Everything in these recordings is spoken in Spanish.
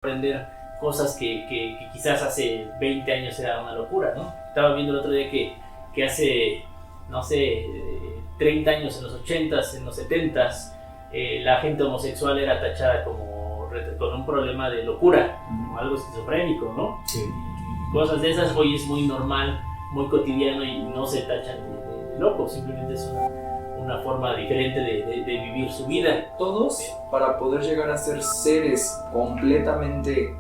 aprender cosas que quizás hace 20 años era una locura, ¿no? Estaba viendo el otro día que hace, no sé, 30 años, en los 80s, en los 70s, la gente homosexual era tachada como con un problema de locura, como algo esquizofrénico, ¿no? Sí. Cosas de esas hoy es muy normal, muy cotidiano y no se tachan de loco, simplemente es una forma diferente de vivir su vida. Todos, para poder llegar a ser seres completamente,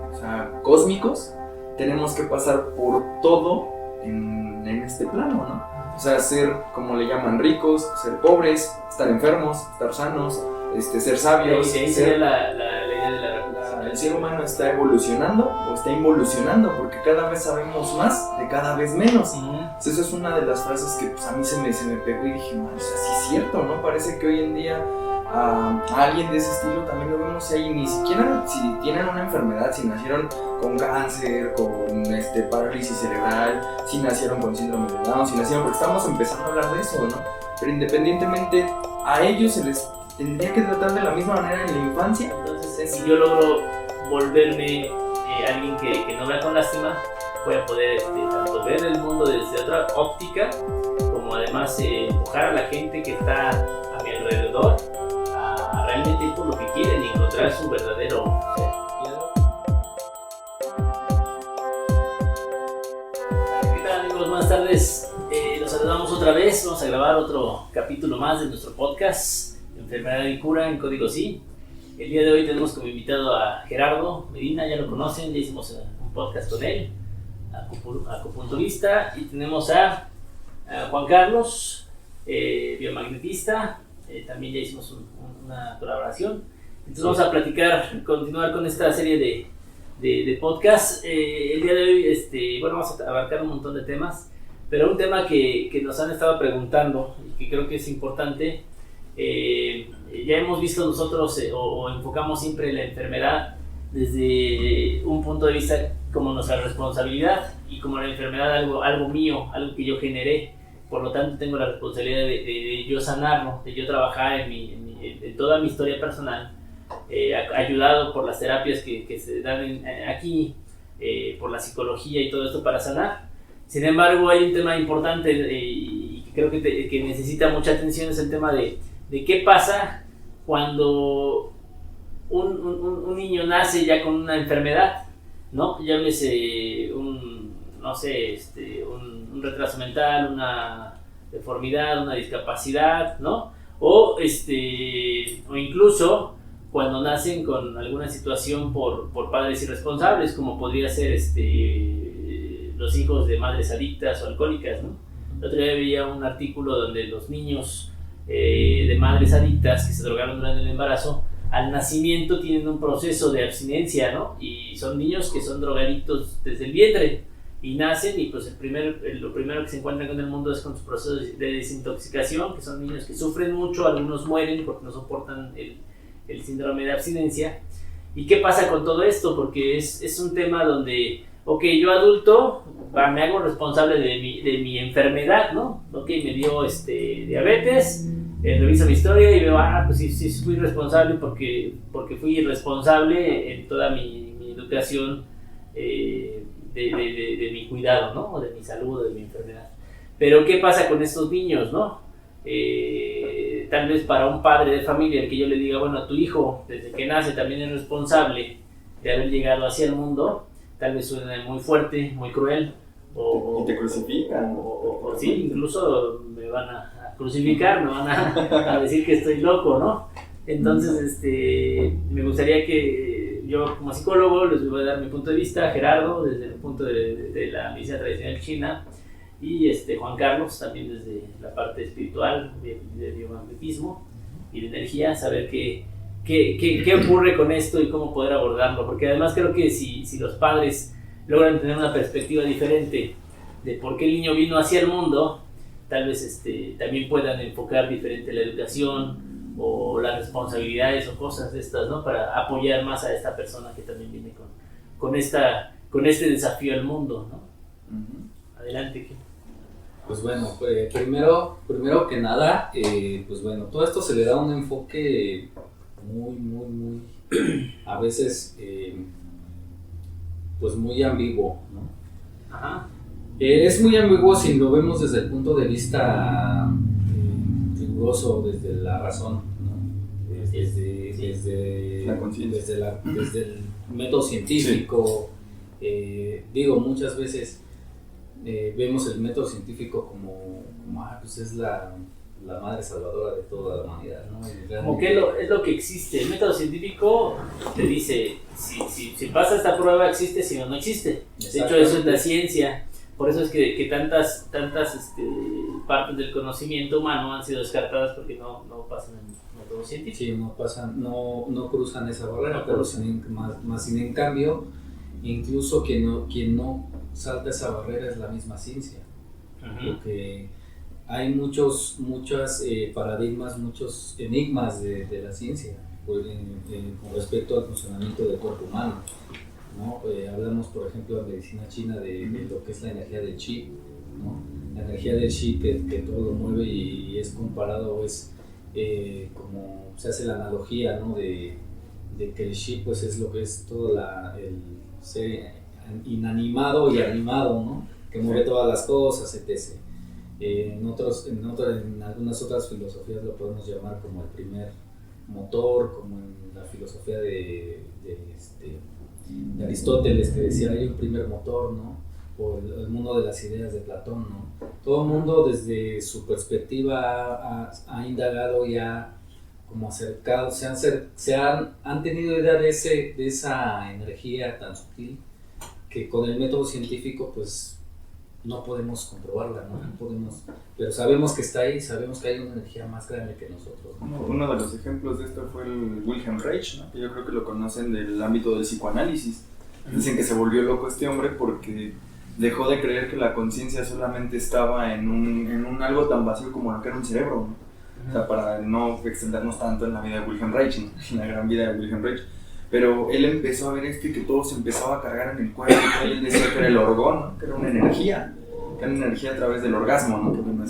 cósmicos, tenemos que pasar por todo en este plano, ¿no? O sea, ser, como le llaman, ricos, ser pobres, estar enfermos, estar sanos, ser sabios. Sí, ser... la idea de la representación. El ser humano está evolucionando o está involucionando porque cada vez sabemos más de cada vez menos. Entonces, esa es una de las frases que pues, a mí se me pegó y dije, man, o sea, sí es cierto, ¿no? Parece que hoy en día a alguien de ese estilo también lo vemos ahí, ni siquiera si tienen una enfermedad, si nacieron con cáncer, con parálisis cerebral, si nacieron con síndrome de Down, si nacieron, porque estamos empezando a hablar de eso, ¿no? Pero independientemente, a ellos se les tendría que tratar de la misma manera en la infancia. Entonces, si yo logro volverme alguien que no vea con lástima, voy a poder tanto ver el mundo desde otra óptica, como además empujar a la gente que está a mi alrededor a realmente ir por lo que quieren y encontrar su verdadero ser. ¿Qué tal, amigos? Buenas tardes. Los saludamos otra vez. Vamos a grabar otro capítulo más de nuestro podcast Enfermedad y Cura en Código Sí. El día de hoy tenemos como invitado a Gerardo Medina, ya lo conocen, ya hicimos un podcast con él, acupunturista, y tenemos a Juan Carlos, biomagnetista, también ya hicimos una colaboración. Entonces vamos a continuar con esta serie de podcasts. El día de hoy, vamos a abarcar un montón de temas, pero un tema que nos han estado preguntando y que creo que es importante. Ya hemos visto nosotros o enfocamos siempre la enfermedad desde un punto de vista como nuestra responsabilidad y como la enfermedad algo mío, algo que yo generé, por lo tanto tengo la responsabilidad de yo sanarlo, de yo trabajar en toda mi historia personal, ayudado por las terapias que se dan aquí, por la psicología y todo esto para sanar. Sin embargo, hay un tema importante y que creo que necesita mucha atención, es el tema de qué pasa cuando un niño nace ya con una enfermedad, ¿no? Llámese un retraso mental, una deformidad, una discapacidad, ¿no? O incluso cuando nacen con alguna situación por padres irresponsables, como podría ser los hijos de madres adictas o alcohólicas, ¿no? El otro día veía un artículo donde los niños de madres adictas que se drogaron durante el embarazo, al nacimiento tienen un proceso de abstinencia, ¿no? Y son niños que son drogadictos desde el vientre y nacen y pues lo primero que se encuentran con el mundo es con su proceso de desintoxicación, que son niños que sufren mucho, algunos mueren porque no soportan el síndrome de abstinencia. ¿Y qué pasa con todo esto? Porque es un tema donde, ok, yo adulto me hago responsable de mi enfermedad, ¿no? Ok, me dio diabetes, reviso mi historia y veo, pues sí fui responsable porque fui irresponsable en toda mi educación de mi cuidado, ¿no? O de mi salud, o de mi enfermedad. Pero ¿qué pasa con estos niños, no? Tal vez para un padre de familia, el que yo le diga, bueno, tu hijo desde que nace también es responsable de haber llegado hacia el mundo, tal vez suene muy fuerte, muy cruel. Y te crucifican. O sí, incluso me van a crucificar, me van a decir que estoy loco, ¿no? Entonces, me gustaría que yo como psicólogo les voy a dar mi punto de vista, Gerardo desde el punto de la medicina tradicional china y Juan Carlos también desde la parte espiritual, de biomagnetismo y de energía, saber qué ocurre con esto y cómo poder abordarlo, porque además creo que si los padres logran tener una perspectiva diferente de por qué el niño vino hacia el mundo, tal vez también puedan enfocar diferente la educación o las responsabilidades o cosas de estas, ¿no? Para apoyar más a esta persona que también viene con este desafío al mundo, ¿no? Uh-huh. Adelante. Pues bueno, primero que nada, pues bueno, todo esto se le da un enfoque muy, a veces pues muy ambiguo, ¿no? Ajá. Es muy ambiguo si lo vemos desde el punto de vista riguroso, desde la razón, ¿no? Desde la conciencia, desde el método científico. Digo, muchas veces vemos el método científico como pues es la madre salvadora de toda la humanidad, ¿no? Como que es lo que existe. El método científico te dice, si pasa esta prueba existe, si no existe. De hecho, eso es la ciencia. Por eso es que tantas partes del conocimiento humano han sido descartadas porque no pasan en el método científico. Sí, no cruzan esa barrera, pero sin en cambio, incluso quien no salta esa barrera es la misma ciencia. Uh-huh. Porque hay muchos paradigmas, muchos enigmas de la ciencia con respecto al funcionamiento del cuerpo humano, ¿no? Hablamos, por ejemplo, en medicina china de lo que es la energía del chi, ¿no? La energía del chi que todo lo mueve y es comparado, como se hace la analogía, ¿no? de que el chi pues es lo que es todo el ser inanimado y animado, ¿no? Que mueve todas las cosas, etc. En algunas otras filosofías lo podemos llamar como el primer motor, como en la filosofía de Aristóteles, que decía hay un primer motor, ¿no? O el mundo de las ideas de Platón, ¿no? Todo el mundo desde su perspectiva ha indagado y ha como acercado, han tenido idea de esa energía tan sutil que con el método científico pues no podemos comprobarla, ¿no? Pero sabemos que está ahí, sabemos que hay una energía más grande que nosotros, ¿no? Uno de los ejemplos de esto fue el Wilhelm Reich, ¿no? Que yo creo que lo conocen del ámbito del psicoanálisis. Dicen que se volvió loco este hombre porque dejó de creer que la conciencia solamente estaba en un algo tan vacío como lo que era un cerebro, ¿no? O sea, para no extendernos tanto en la vida de Wilhelm Reich, ¿no? En la gran vida de Wilhelm Reich. Pero él empezó a ver que todo se empezaba a cargar en el cuerpo, y él decía que era el orgón, ¿no? Que era una energía a través del orgasmo, ¿no? Que bueno,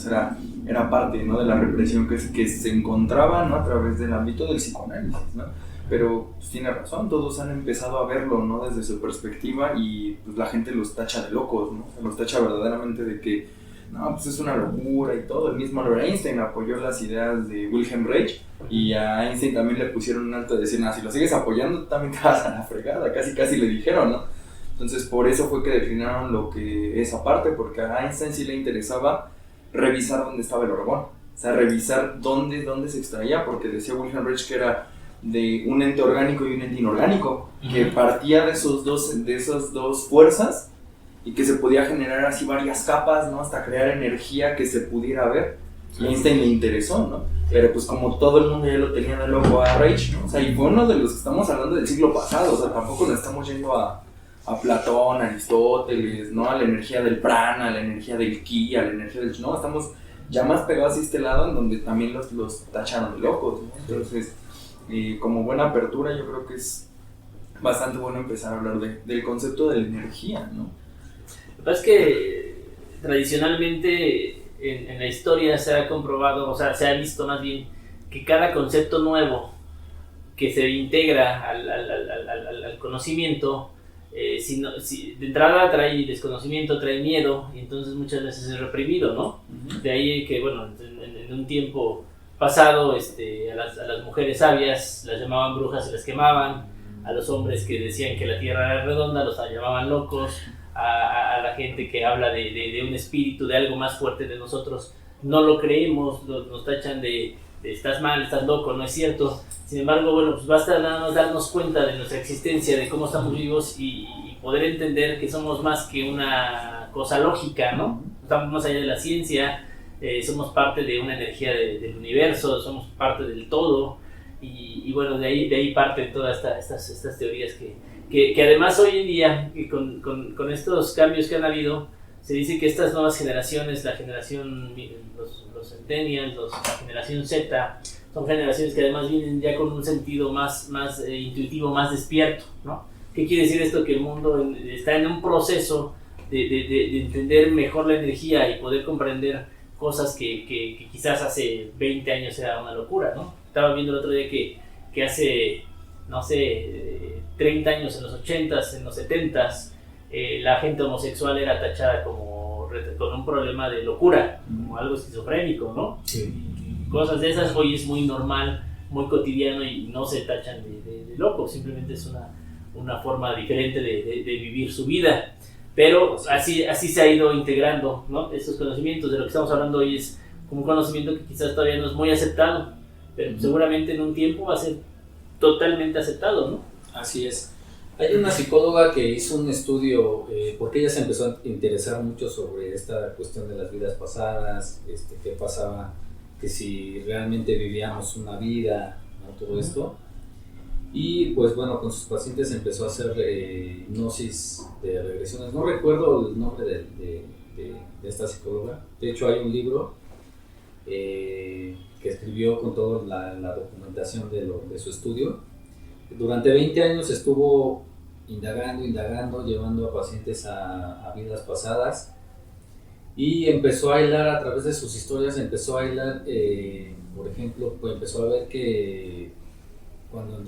era parte, ¿no? De la represión que se encontraba, ¿no? A través del ámbito del psicoanálisis, ¿no? Pero pues, tiene razón, todos han empezado a verlo, ¿no? Desde su perspectiva y pues, la gente los tacha de locos, ¿no? Los tacha verdaderamente de que no, pues es una locura y todo. El mismo Albert Einstein apoyó las ideas de Wilhelm Reich y a Einstein también le pusieron un alto de decir, si lo sigues apoyando también te vas a la fregada, casi le dijeron, ¿no? Entonces por eso fue que declinaron lo que es aparte, porque a Einstein sí le interesaba revisar dónde estaba el orgón, o sea, revisar dónde se extraía, porque decía Wilhelm Reich que era de un ente orgánico y un ente inorgánico, que partía de esas dos fuerzas y que se podía generar así varias capas, ¿no? Hasta crear energía que se pudiera ver. Y a Einstein le interesó, ¿no? Pero pues como todo el mundo ya lo tenía de loco a Reich, ¿no? O sea, y fue uno de los que estamos hablando del siglo pasado, o sea, tampoco nos estamos yendo a Platón, a Aristóteles, ¿no? A la energía del prana, a la energía del ki, a la energía del... No, estamos ya más pegados a este lado en donde también los tacharon de locos, ¿no? Entonces, como buena apertura yo creo que es bastante bueno empezar a hablar del concepto de la energía, ¿no? Lo que pasa es que tradicionalmente en la historia se ha comprobado, o sea, se ha visto más bien que cada concepto nuevo que se integra al conocimiento, de entrada trae desconocimiento, trae miedo, y entonces muchas veces es reprimido, ¿no? De ahí que, bueno, en un tiempo pasado a las mujeres sabias las llamaban brujas y las quemaban, a los hombres que decían que la tierra era redonda los llamaban locos, a la gente que habla de un espíritu, de algo más fuerte de nosotros, no lo creemos, nos tachan de estás mal, estás loco, no es cierto. Sin embargo, bueno, pues basta nada más darnos cuenta de nuestra existencia, de cómo estamos vivos y poder entender que somos más que una cosa lógica, ¿no? Estamos más allá de la ciencia, somos parte de una energía del universo, somos parte del todo y bueno, de ahí parten todas estas teorías que además hoy en día, con estos cambios que han habido, se dice que estas nuevas generaciones, la generación, los centennials, la generación Z, son generaciones que además vienen ya con un sentido más intuitivo, más despierto, ¿no? ¿Qué quiere decir esto? Que el mundo está en un proceso de entender mejor la energía y poder comprender cosas que quizás hace 20 años era una locura, ¿no? Estaba viendo el otro día que hace, no sé, 30 años, en los 80s, en los 70s, la gente homosexual era tachada como con un problema de locura, como algo esquizofrénico, ¿no? Sí. Y cosas de esas hoy es muy normal, muy cotidiano y no se tachan de loco, simplemente es una forma diferente de vivir su vida. Pero así se ha ido integrando, ¿no? Estos conocimientos. De lo que estamos hablando hoy es como un conocimiento que quizás todavía no es muy aceptado, pero seguramente en un tiempo va a ser totalmente aceptado, ¿no? Así es. Hay una psicóloga que hizo un estudio, porque ella se empezó a interesar mucho sobre esta cuestión de las vidas pasadas, qué pasaba, que si realmente vivíamos una vida, ¿no? Todo esto. Y pues bueno, con sus pacientes empezó a hacer hipnosis de regresiones. No recuerdo el nombre de esta psicóloga. De hecho hay un libro que escribió con toda la documentación de su estudio. Durante 20 años estuvo indagando, llevando a pacientes a vidas pasadas y empezó a hilar a través de sus historias, por ejemplo, pues empezó a ver que cuando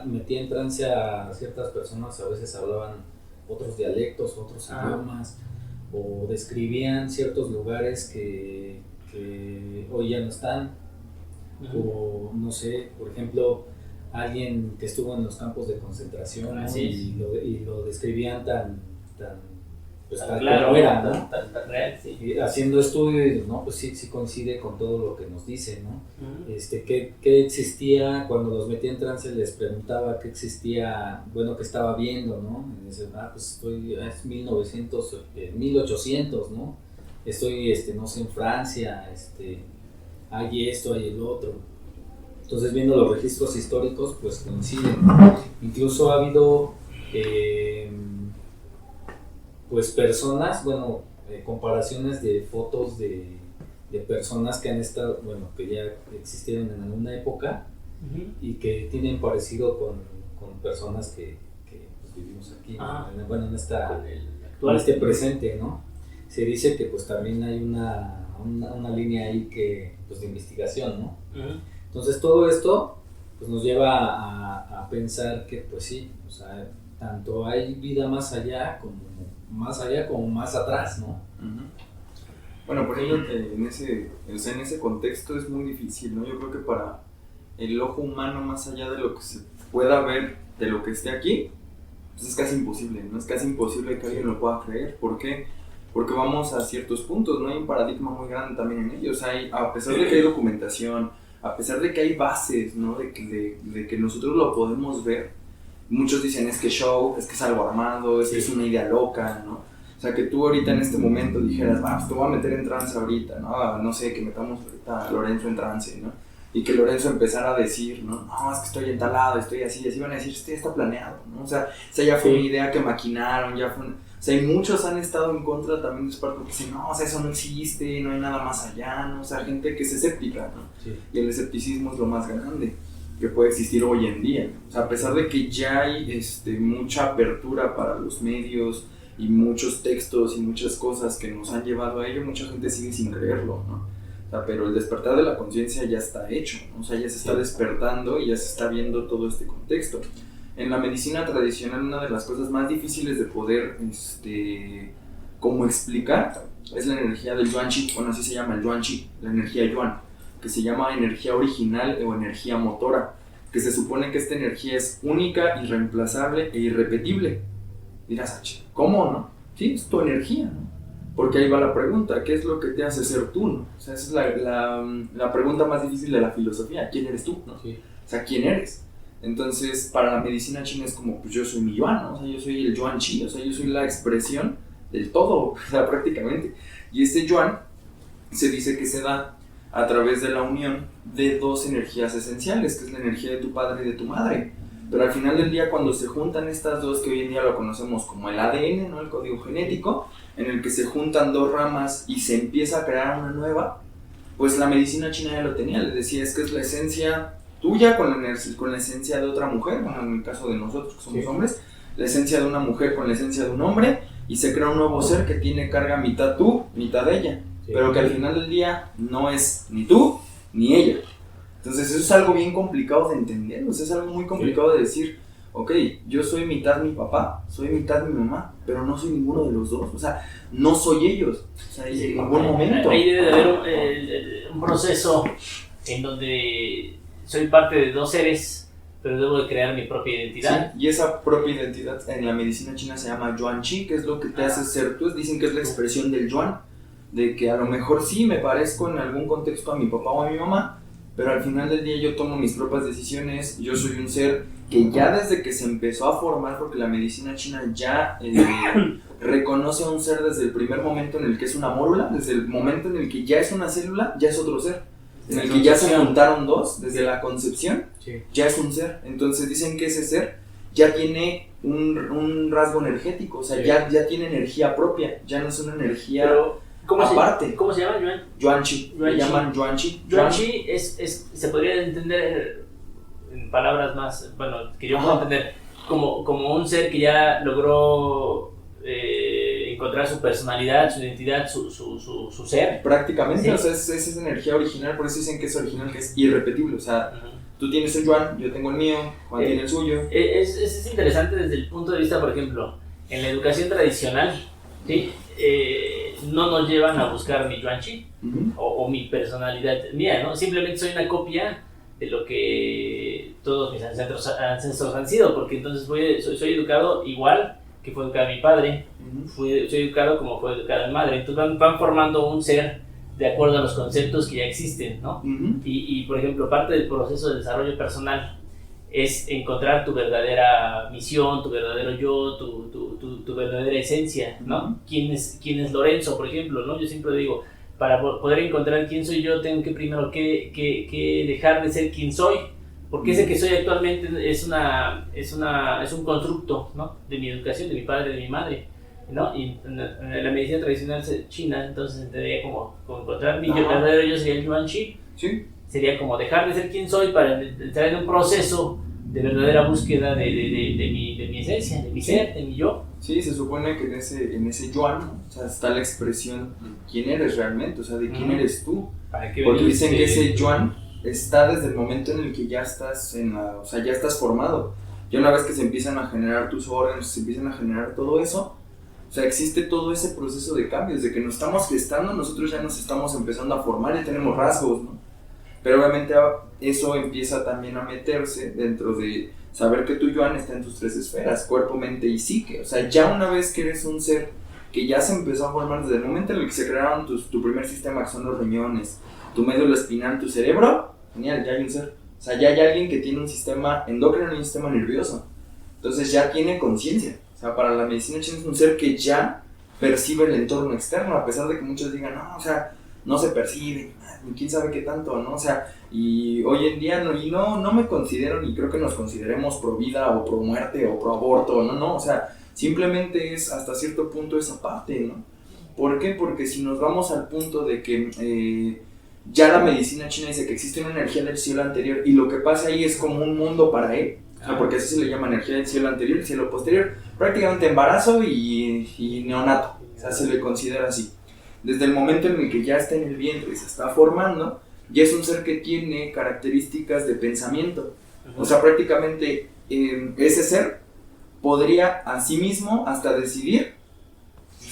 metía en trance a ciertas personas, a veces hablaban otros dialectos, otros idiomas, o describían ciertos lugares que hoy ya no están, o no sé, por ejemplo, alguien que estuvo en los campos de concentración, ¿no? y lo describían tan claro, como era, ¿no? tan real, sí. Y haciendo estudio, y no, pues sí coincide con todo lo que nos dice, ¿no? ¿Qué existía cuando los metía en trance? Les preguntaba qué existía, bueno, qué estaba viendo, ¿no? Y dice, pues es 1800, ¿no? Estoy, no sé, en Francia, hay esto, hay el otro. Entonces, viendo los registros históricos, pues coinciden. Incluso ha habido pues personas, comparaciones de fotos de personas que han estado, que ya existieron en alguna época y que tienen parecido con personas que pues, vivimos aquí, en este presente, ¿no? Se dice que pues también hay una línea ahí pues, de investigación, ¿no? Entonces todo esto pues, nos lleva a pensar que pues sí, o sea, tanto hay vida más allá como más atrás, ¿no? Bueno, por ejemplo, en ese contexto es muy difícil, ¿no? Yo creo que para el ojo humano, más allá de lo que se pueda ver de lo que esté aquí, pues es casi imposible, ¿no? Es casi imposible que alguien lo pueda creer. ¿Por qué? Porque vamos a ciertos puntos, ¿no? Hay un paradigma muy grande también en ellos. A pesar de que hay documentación, a pesar de que hay bases, ¿no? De que nosotros lo podemos ver, muchos dicen es que show, es que es algo armado, es que es una idea loca, ¿no? O sea, que tú ahorita en este momento dijeras, pues te voy a meter en trance ahorita, ¿no? No sé, que metamos ahorita a Lorenzo en trance, ¿no? Y que Lorenzo empezara a decir, no, es que estoy entalado, estoy así van a decir, ya está planeado, ¿no? O sea, ya fue una idea que maquinaron, o sea, y muchos han estado en contra también de su parte porque dicen, no, o sea, eso no existe, no hay nada más allá, ¿no? O sea, gente que es escéptica, ¿no? Sí. Y el escepticismo es lo más grande que puede existir hoy en día. O sea, a pesar de que ya hay mucha apertura para los medios y muchos textos y muchas cosas que nos han llevado a ello, mucha gente sigue sin creerlo, ¿no? O sea, pero el despertar de la conciencia ya está hecho, ¿no? O sea, ya se está despertando y ya se está viendo todo este contexto. En la medicina tradicional, una de las cosas más difíciles de poder como explicar es la energía del Yuan Chi, bueno, así se llama el Yuan Chi, la energía Yuan, que se llama energía original o energía motora, que se supone que esta energía es única, irreemplazable e irrepetible. Dirás, ¿cómo, no? Sí, es tu energía, ¿no? Porque ahí va la pregunta, ¿qué es lo que te hace ser tú, no? O sea, esa es la pregunta más difícil de la filosofía, ¿quién eres tú, no? Sí. O sea, ¿quién eres? Entonces, para la medicina china es como, pues yo soy mi Yuan, ¿no? O sea, yo soy el Yuan Chi, o sea, yo soy la expresión del todo, o sea, prácticamente. Y este Yuan se dice que se da a través de la unión de dos energías esenciales, que es la energía de tu padre y de tu madre. Pero al final del día, cuando se juntan estas dos, que hoy en día lo conocemos como el ADN, ¿no? El código genético, en el que se juntan dos ramas y se empieza a crear una nueva, pues la medicina china ya lo tenía, les decía, es que es la esencia tuya con la esencia de otra mujer, bueno, en el caso de nosotros que somos hombres, la esencia de una mujer con la esencia de un hombre, y se crea un nuevo ser que tiene carga mitad tú, mitad ella, pero que al final del día no es ni tú ni ella. Entonces eso es algo bien complicado de entender, o sea, es algo muy complicado de decir, ok, yo soy mitad mi papá, soy mitad mi mamá, pero no soy ninguno de los dos, o sea, no soy ellos, o sea, en ningún momento. Ahí debe de haber un proceso en donde soy parte de dos seres, pero debo de crear mi propia identidad. Sí, y esa propia identidad en la medicina china se llama Yuan Qi, que es lo que te hace ser tú. Dicen que es la expresión del Yuan, de que a lo mejor sí me parezco en algún contexto a mi papá o a mi mamá, pero al final del día yo tomo mis propias decisiones. Yo soy un ser que ya desde que se empezó a formar, porque la medicina china ya reconoce a un ser desde el primer momento en el que es una mórula, desde el momento en el que ya es una célula, ya es otro ser. En el que ya se juntaron dos, desde la concepción, sí, ya es un ser. Entonces dicen que ese ser ya tiene un rasgo energético, o sea, sí, ya tiene energía propia, ya no es una energía aparte. ¿Cómo se llama? Yuan Qi, le llaman Yuan Qi. Yuan Qi se podría entender en palabras más, bueno, que yo puedo entender, como un ser que ya logró encontrar su personalidad, su identidad, su ser. Prácticamente, sí. Sí. O sea, es esa energía original, por eso dicen que es original, que es irrepetible. O sea, tú tienes un Yuan, yo tengo el mío, Juan tiene el suyo. Es interesante desde el punto de vista, por ejemplo, en la educación tradicional, ¿sí? No nos llevan a buscar mi Yuan Qi o mi personalidad mía, ¿no? Simplemente soy una copia de lo que todos mis ancestros han sido, porque entonces soy educado igual que fue educado mi padre, soy educado como fue educada mi madre. Entonces van formando un ser de acuerdo a los conceptos que ya existen, ¿no? Y por ejemplo, parte del proceso de desarrollo personal es encontrar tu verdadera misión, tu verdadero yo, tu verdadera esencia, ¿no? ¿Quién es Lorenzo, por ejemplo, ¿no? Yo siempre digo, para poder encontrar quién soy yo, tengo que primero que dejar de ser quien soy, porque ese que soy actualmente es un constructo, ¿no? De mi educación, de mi padre, de mi madre, ¿no? Y en la medicina tradicional china, entonces entendería como encontrar mi verdadero yo, sería el Yuan Qi. Sí. Sería como dejar de ser quien soy para entrar en un proceso de verdadera búsqueda de mi esencia, de mi ser, de mi yo. Sí, se supone que en ese Yuan, o sea, está la expresión de quién eres realmente, o sea, de quién eres tú. Porque dicen que ese Yuan está desde el momento en el que ya estás o sea, ya estás formado. Ya una vez que se empiezan a generar tus órganos, se empiezan a generar todo eso, o sea, existe todo ese proceso de cambio. Desde que nos estamos gestando, nosotros ya nos estamos empezando a formar, ya tenemos rasgos, ¿no? Pero obviamente eso empieza también a meterse dentro de saber que tu Yuan está en tus tres esferas, cuerpo, mente y psique. O sea, ya una vez que eres un ser que ya se empezó a formar desde el momento en el que se crearon tu primer sistema, que son los riñones, tu médula espinal, tu cerebro, genial, ya hay un ser. O sea, ya hay alguien que tiene un sistema endocrino y un sistema nervioso. Entonces ya tiene conciencia. O sea, para la medicina china es un ser que ya percibe el entorno externo, a pesar de que muchos digan, no, o sea, no se percibe, ni quién sabe qué tanto, ¿no? O sea, y hoy en día no me considero, ni creo que nos consideremos pro vida o pro muerte o pro aborto, no, o sea, simplemente es hasta cierto punto esa parte, ¿no? ¿Por qué? Porque si nos vamos al punto de que ya la medicina china dice que existe una energía del cielo anterior y lo que pasa ahí es como un mundo para él, o sea, porque así se le llama energía del cielo anterior y cielo posterior, prácticamente embarazo y neonato, o sea, se le considera así. Desde el momento en el que ya está en el vientre y se está formando, ya es un ser que tiene características de pensamiento. O sea, prácticamente ese ser podría a sí mismo hasta decidir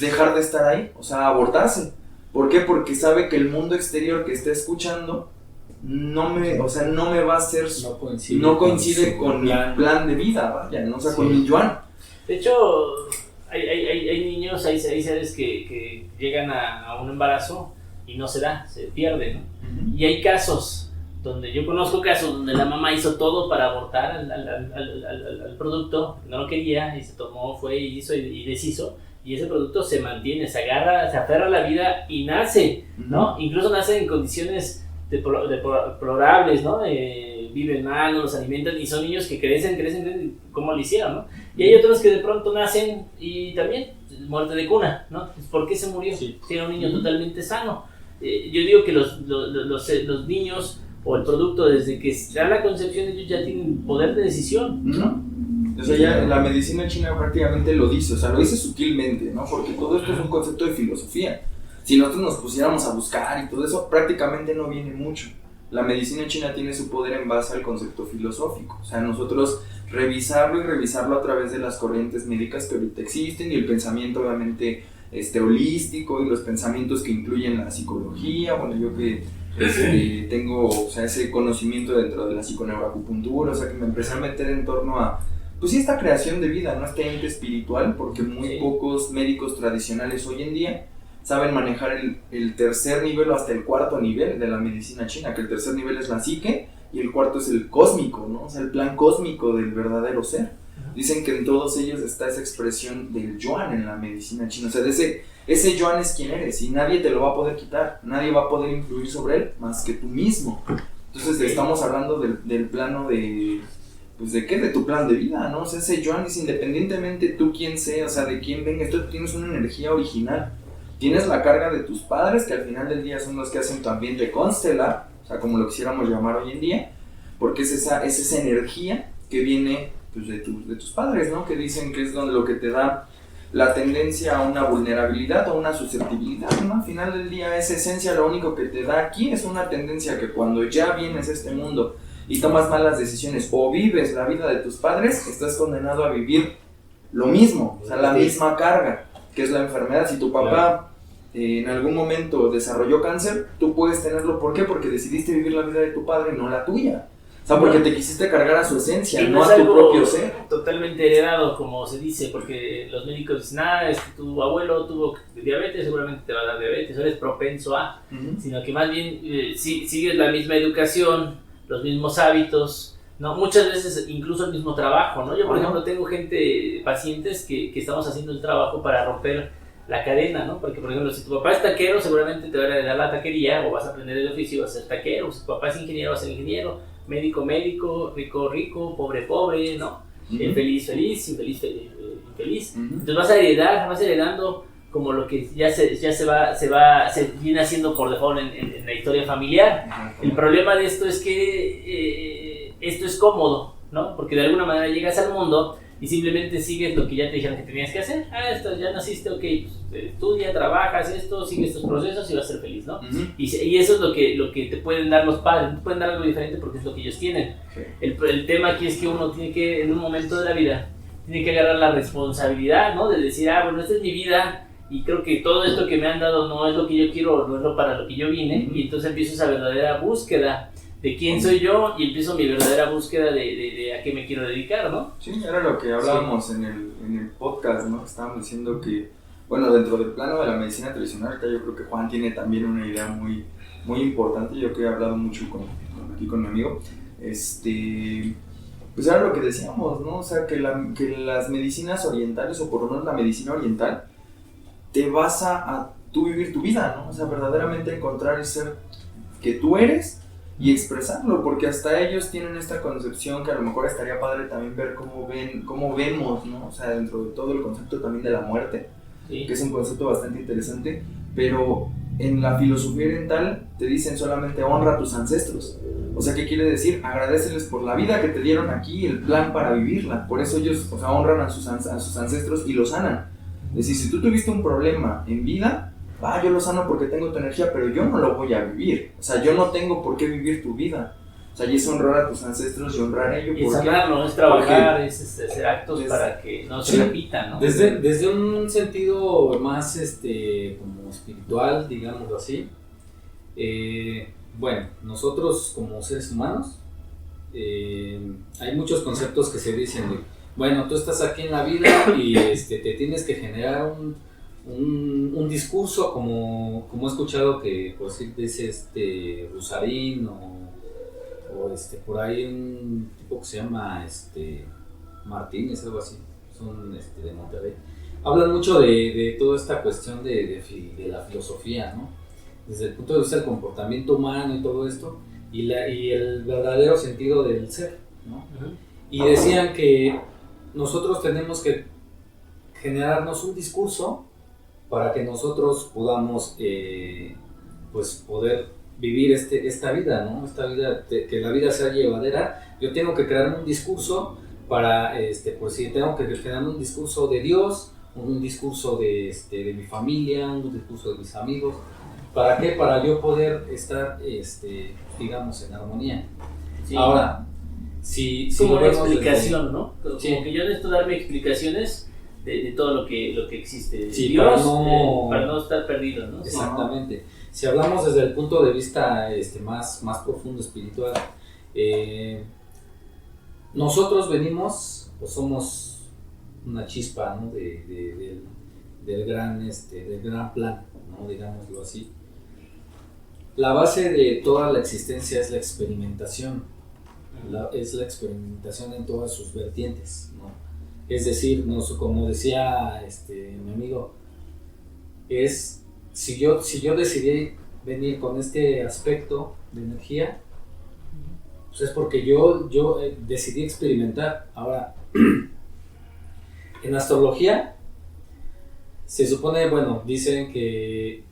dejar de estar ahí, o sea, abortarse. ¿Por qué? Porque sabe que el mundo exterior que está escuchando no me va a hacer, no coincide con mi plan de vida, vaya, ¿no? O sea, con mi Yuan. De hecho, hay niños, hay seres que llegan a un embarazo y no se da, se pierde, ¿no? Y hay casos yo conozco casos donde la mamá hizo todo para abortar al producto, no lo quería y se tomó, fue y hizo y deshizo, y ese producto se mantiene, se aferra a la vida y nace, ¿no? Incluso nace en condiciones deplorables, ¿no? Viven mal, no los alimentan y son niños que crecen como lo hicieron, ¿no? Y hay otros que de pronto nacen y también muerte de cuna, ¿no? ¿Por qué se murió? Sí. Si era un niño totalmente sano. Yo digo que los niños o el producto, desde que está la concepción, ellos ya tienen poder de decisión, ¿no? O sea, ya la medicina china prácticamente lo dice, o sea, lo dice sutilmente, ¿no? Porque todo esto es un concepto de filosofía. Si nosotros nos pusiéramos a buscar y todo eso, prácticamente no viene mucho. La medicina china tiene su poder en base al concepto filosófico. O sea, nosotros revisarlo y revisarlo a través de las corrientes médicas que ahorita existen y el pensamiento obviamente holístico y los pensamientos que incluyen la psicología. Bueno, yo que tengo, o sea, ese conocimiento dentro de la psiconeuroacupuntura, o sea, que me empecé a meter en torno a, pues sí, esta creación de vida, ¿no? Este ente espiritual, porque muy pocos médicos tradicionales hoy en día saben manejar el tercer nivel o hasta el cuarto nivel de la medicina china, que el tercer nivel es la psique y el cuarto es el cósmico, ¿no? O sea, el plan cósmico del verdadero ser. Dicen que en todos ellos está esa expresión del yuan en la medicina china, o sea, ese yuan es quien eres y nadie te lo va a poder quitar, nadie va a poder influir sobre él más que tú mismo. Entonces estamos hablando del plano de, pues de qué, de tu plan de vida, ¿no? O sea, ese yuan es independientemente tú quién sea, o sea, de quién venga, tú tienes una energía original, tienes la carga de tus padres que al final del día son los que hacen tu ambiente constelar, o sea, como lo quisiéramos llamar hoy en día, porque es esa energía que viene pues, de tus padres, ¿no? Que dicen que es donde lo que te da la tendencia a una vulnerabilidad o una susceptibilidad, ¿no? Al final del día esa esencia lo único que te da aquí es una tendencia que cuando ya vienes a este mundo y tomas malas decisiones o vives la vida de tus padres, estás condenado a vivir lo mismo, o sea, la misma carga, que es la enfermedad. Si tu papá en algún momento desarrolló cáncer, tú puedes tenerlo, ¿por qué? Porque decidiste vivir la vida de tu padre, no la tuya. O sea, porque te quisiste cargar a su esencia, no a tu propio ser. Totalmente heredado, como se dice, porque los médicos dicen, tu abuelo tuvo diabetes, seguramente te va a dar diabetes, eres propenso a, sino que más bien sigues la misma educación, los mismos hábitos, ¿no? Muchas veces incluso el mismo trabajo, ¿no? Yo, por ejemplo, tengo pacientes que estamos haciendo el trabajo para romper la cadena, ¿no? Porque, por ejemplo, si tu papá es taquero, seguramente te va a heredar la taquería o vas a aprender el oficio y vas a ser taquero. Si tu papá es ingeniero, vas a ser ingeniero. Médico, rico, pobre, ¿no? Feliz, infeliz. Entonces vas heredando como lo que ya se viene haciendo por default en la historia familiar. El problema de esto es que esto es cómodo, ¿no? Porque de alguna manera llegas al mundo y simplemente sigues lo que ya te dijeron que tenías que hacer. Esto ya naciste, ok, pues, estudia, trabajas esto, sigues estos procesos y vas a ser feliz, ¿no? Y eso es lo que te pueden dar los padres, no te pueden dar algo diferente porque es lo que ellos tienen. El tema aquí es que uno tiene que, en un momento de la vida, tiene que agarrar la responsabilidad, ¿no? De decir, bueno, esta es mi vida y creo que todo esto que me han dado no es lo que yo quiero, no es lo para lo que yo vine, y entonces empiezo esa verdadera búsqueda de quién soy yo y empiezo mi verdadera búsqueda de a qué me quiero dedicar, ¿no? Sí, era lo que hablábamos en el podcast, ¿no? Estábamos diciendo que, bueno, dentro del plano de la medicina tradicional, yo creo que Juan tiene también una idea muy, muy importante, yo que he hablado mucho aquí con mi amigo, pues era lo que decíamos, ¿no? O sea, que las medicinas orientales, o por lo menos la medicina oriental, te basa a tú vivir tu vida, ¿no? O sea, verdaderamente encontrar el ser que tú eres y expresarlo, porque hasta ellos tienen esta concepción que a lo mejor estaría padre también ver cómo vemos, ¿no? O sea, dentro de todo el concepto también de la muerte, que es un concepto bastante interesante, pero en la filosofía oriental te dicen solamente honra a tus ancestros. O sea, ¿qué quiere decir? Agradéceles por la vida que te dieron aquí, el plan para vivirla. Por eso ellos, o sea, honran a sus ancestros y los sanan. Es decir, si tú tuviste un problema en vida, yo lo sano porque tengo tu energía, pero yo no lo voy a vivir. O sea, yo no tengo por qué vivir tu vida. O sea, y es honrar a tus ancestros y honrar a ellos. Y sanarlo, es trabajar, es hacer actos para que no se repita, ¿no? Desde un sentido más como espiritual, digamos así. Bueno, nosotros como seres humanos, hay muchos conceptos que se dicen de, bueno, tú estás aquí en la vida y te tienes que generar un discurso como he escuchado que por decir dice Rusarín o por ahí un tipo que se llama Martínez, algo así, son de Monterrey. Hablan mucho de toda esta cuestión de la filosofía, ¿no? Desde el punto de vista del comportamiento humano y todo esto, y el verdadero sentido del ser, ¿no? Y decían que nosotros tenemos que generarnos un discurso para que nosotros podamos pues poder vivir esta vida, ¿no? Esta vida, que la vida sea llevadera. Yo tengo que crear un discurso para, pues sí, tengo que crear un discurso de Dios, un discurso de mi familia, un discurso de mis amigos. ¿Para qué? Para yo poder estar, digamos, en armonía. Sí. Ahora, si como lo una vemos explicación, desde, ¿no? Como sí, que yo necesito darme explicaciones de todo lo que existe. Sí, Dios, para no estar perdido, ¿no? exactamente. Si hablamos desde el punto de vista más profundo, espiritual, nosotros venimos o somos una chispa, ¿no? del gran plan, ¿no? Digámoslo así. La base de toda la existencia es la experimentación, es la experimentación en todas sus vertientes, ¿no? Es decir, como decía mi amigo, es si yo decidí venir con este aspecto de energía, pues es porque yo decidí experimentar. Ahora, en astrología se supone, bueno, dicen que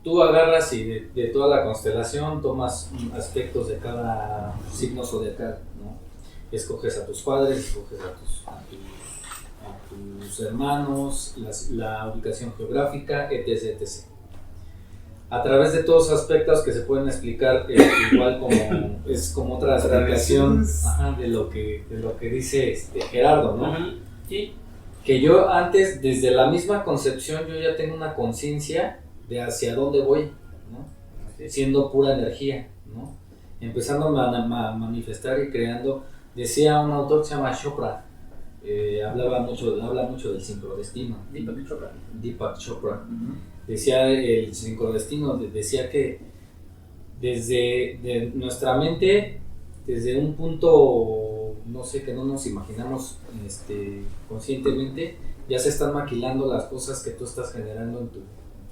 tú agarras y de toda la constelación tomas aspectos de cada signo zodiacal, ¿no? Escoges a tus padres, escoges a tus hermanos, la ubicación geográfica, etc. A través de todos los aspectos que se pueden explicar, igual es como otra explicación de lo que dice Gerardo, ¿no? Sí. Que yo antes, desde la misma concepción, yo ya tengo una conciencia de hacia dónde voy, ¿no? Siendo pura energía, ¿no? Empezando a manifestar y creando. Decía un autor que se llama Chopra, habla mucho del sincrodestino. Deepak Chopra. Decía el sincrodestino, decía que desde nuestra mente, desde un punto, no sé, que no nos imaginamos conscientemente, ya se están maquilando las cosas que tú estás generando en tu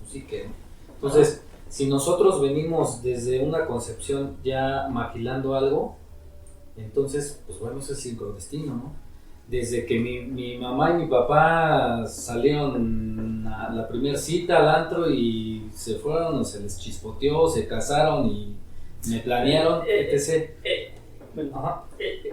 psique, ¿no? Entonces, si nosotros venimos desde una concepción ya maquilando algo, entonces, pues bueno, ese es el sincrodestino, ¿no? Desde que mi mamá y mi papá salieron a la primera cita al antro y se fueron, o se les chispoteó, se casaron y me planearon, etc.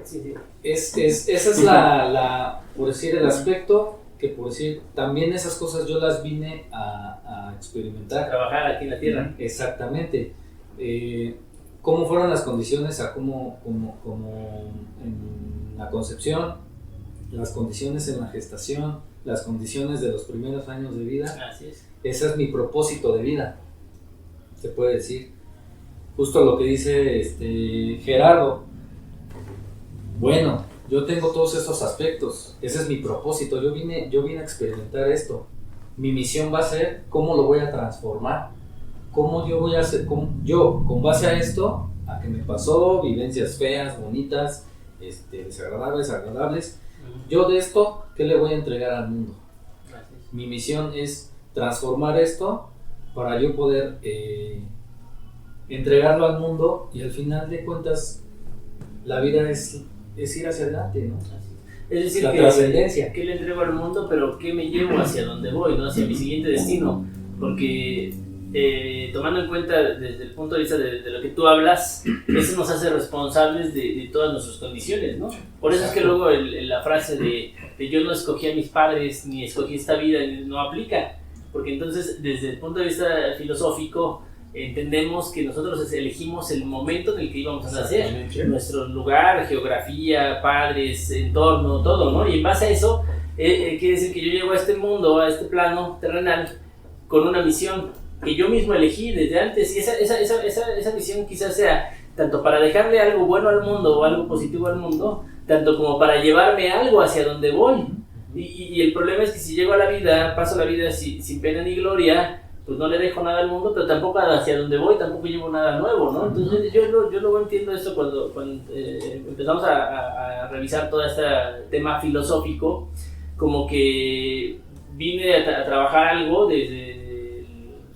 Sí. Esa es la, por decir, el aspecto que, por decir, también esas cosas yo las vine a experimentar. Trabajar aquí en la tierra. Exactamente. ¿Cómo fueron las condiciones como en la concepción? Las condiciones en la gestación, las condiciones de los primeros años de vida. Así es. Ese es mi propósito de vida, se puede decir. Justo lo que dice Gerardo. Bueno, yo tengo todos estos aspectos, ese es mi propósito, yo vine a experimentar esto. Mi misión va a ser cómo lo voy a transformar, cómo yo voy a hacer, con base a esto, a que me pasó, vivencias feas, bonitas, desagradables, agradables. Yo de esto, ¿qué le voy a entregar al mundo? Gracias. Mi misión es transformar esto para yo poder entregarlo al mundo, y al final de cuentas la vida es ir hacia adelante, ¿no? Es decir, la trascendencia. ¿Qué le entrego al mundo, pero qué me llevo hacia donde voy, ¿no? Hacia mi siguiente destino? Porque tomando en cuenta desde el punto de vista de lo que tú hablas, eso nos hace responsables de todas nuestras condiciones, ¿no? Por eso es que luego la frase de yo no escogí a mis padres ni escogí esta vida no aplica, porque entonces desde el punto de vista filosófico entendemos que nosotros elegimos el momento en el que íbamos a nacer, nuestro lugar, geografía, padres, entorno, todo, ¿no? Y en base a eso quiere decir que yo llego a este mundo, a este plano terrenal, con una misión que yo mismo elegí desde antes, y esa misión quizás sea tanto para dejarle algo bueno al mundo o algo positivo al mundo, tanto como para llevarme algo hacia donde voy. Y el problema es que si llego a la vida, paso la vida sin pena ni gloria, pues no le dejo nada al mundo, pero tampoco hacia donde voy, tampoco llevo nada nuevo, ¿no? Entonces yo luego entiendo esto cuando empezamos a revisar todo este tema filosófico, como que vine a trabajar algo desde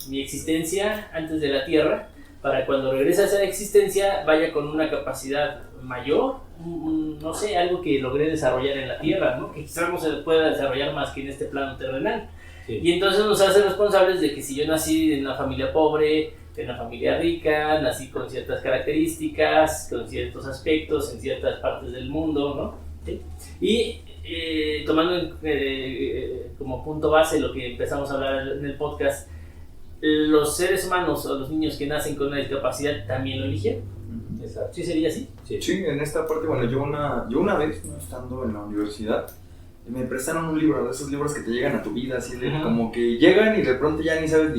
mi existencia antes de la Tierra, para cuando regrese a esa existencia vaya con una capacidad mayor, no sé, algo que logré desarrollar en la Tierra, ¿no? Que quizás no se pueda desarrollar más que en este plano terrenal. Sí. Y entonces nos hace responsables de que si yo nací en una familia pobre, en una familia rica, nací con ciertas características, con ciertos aspectos en ciertas partes del mundo, ¿no? ¿Sí? Y tomando como punto base lo que empezamos a hablar en el podcast, los seres humanos o los niños que nacen con una discapacidad también lo eligieron. Exacto. ¿Sí sería así? Sí, en esta parte, bueno, yo una vez, ¿no? Estando en la universidad, me prestaron un libro, de esos libros que te llegan a tu vida, así de como que llegan y de pronto ya ni sabes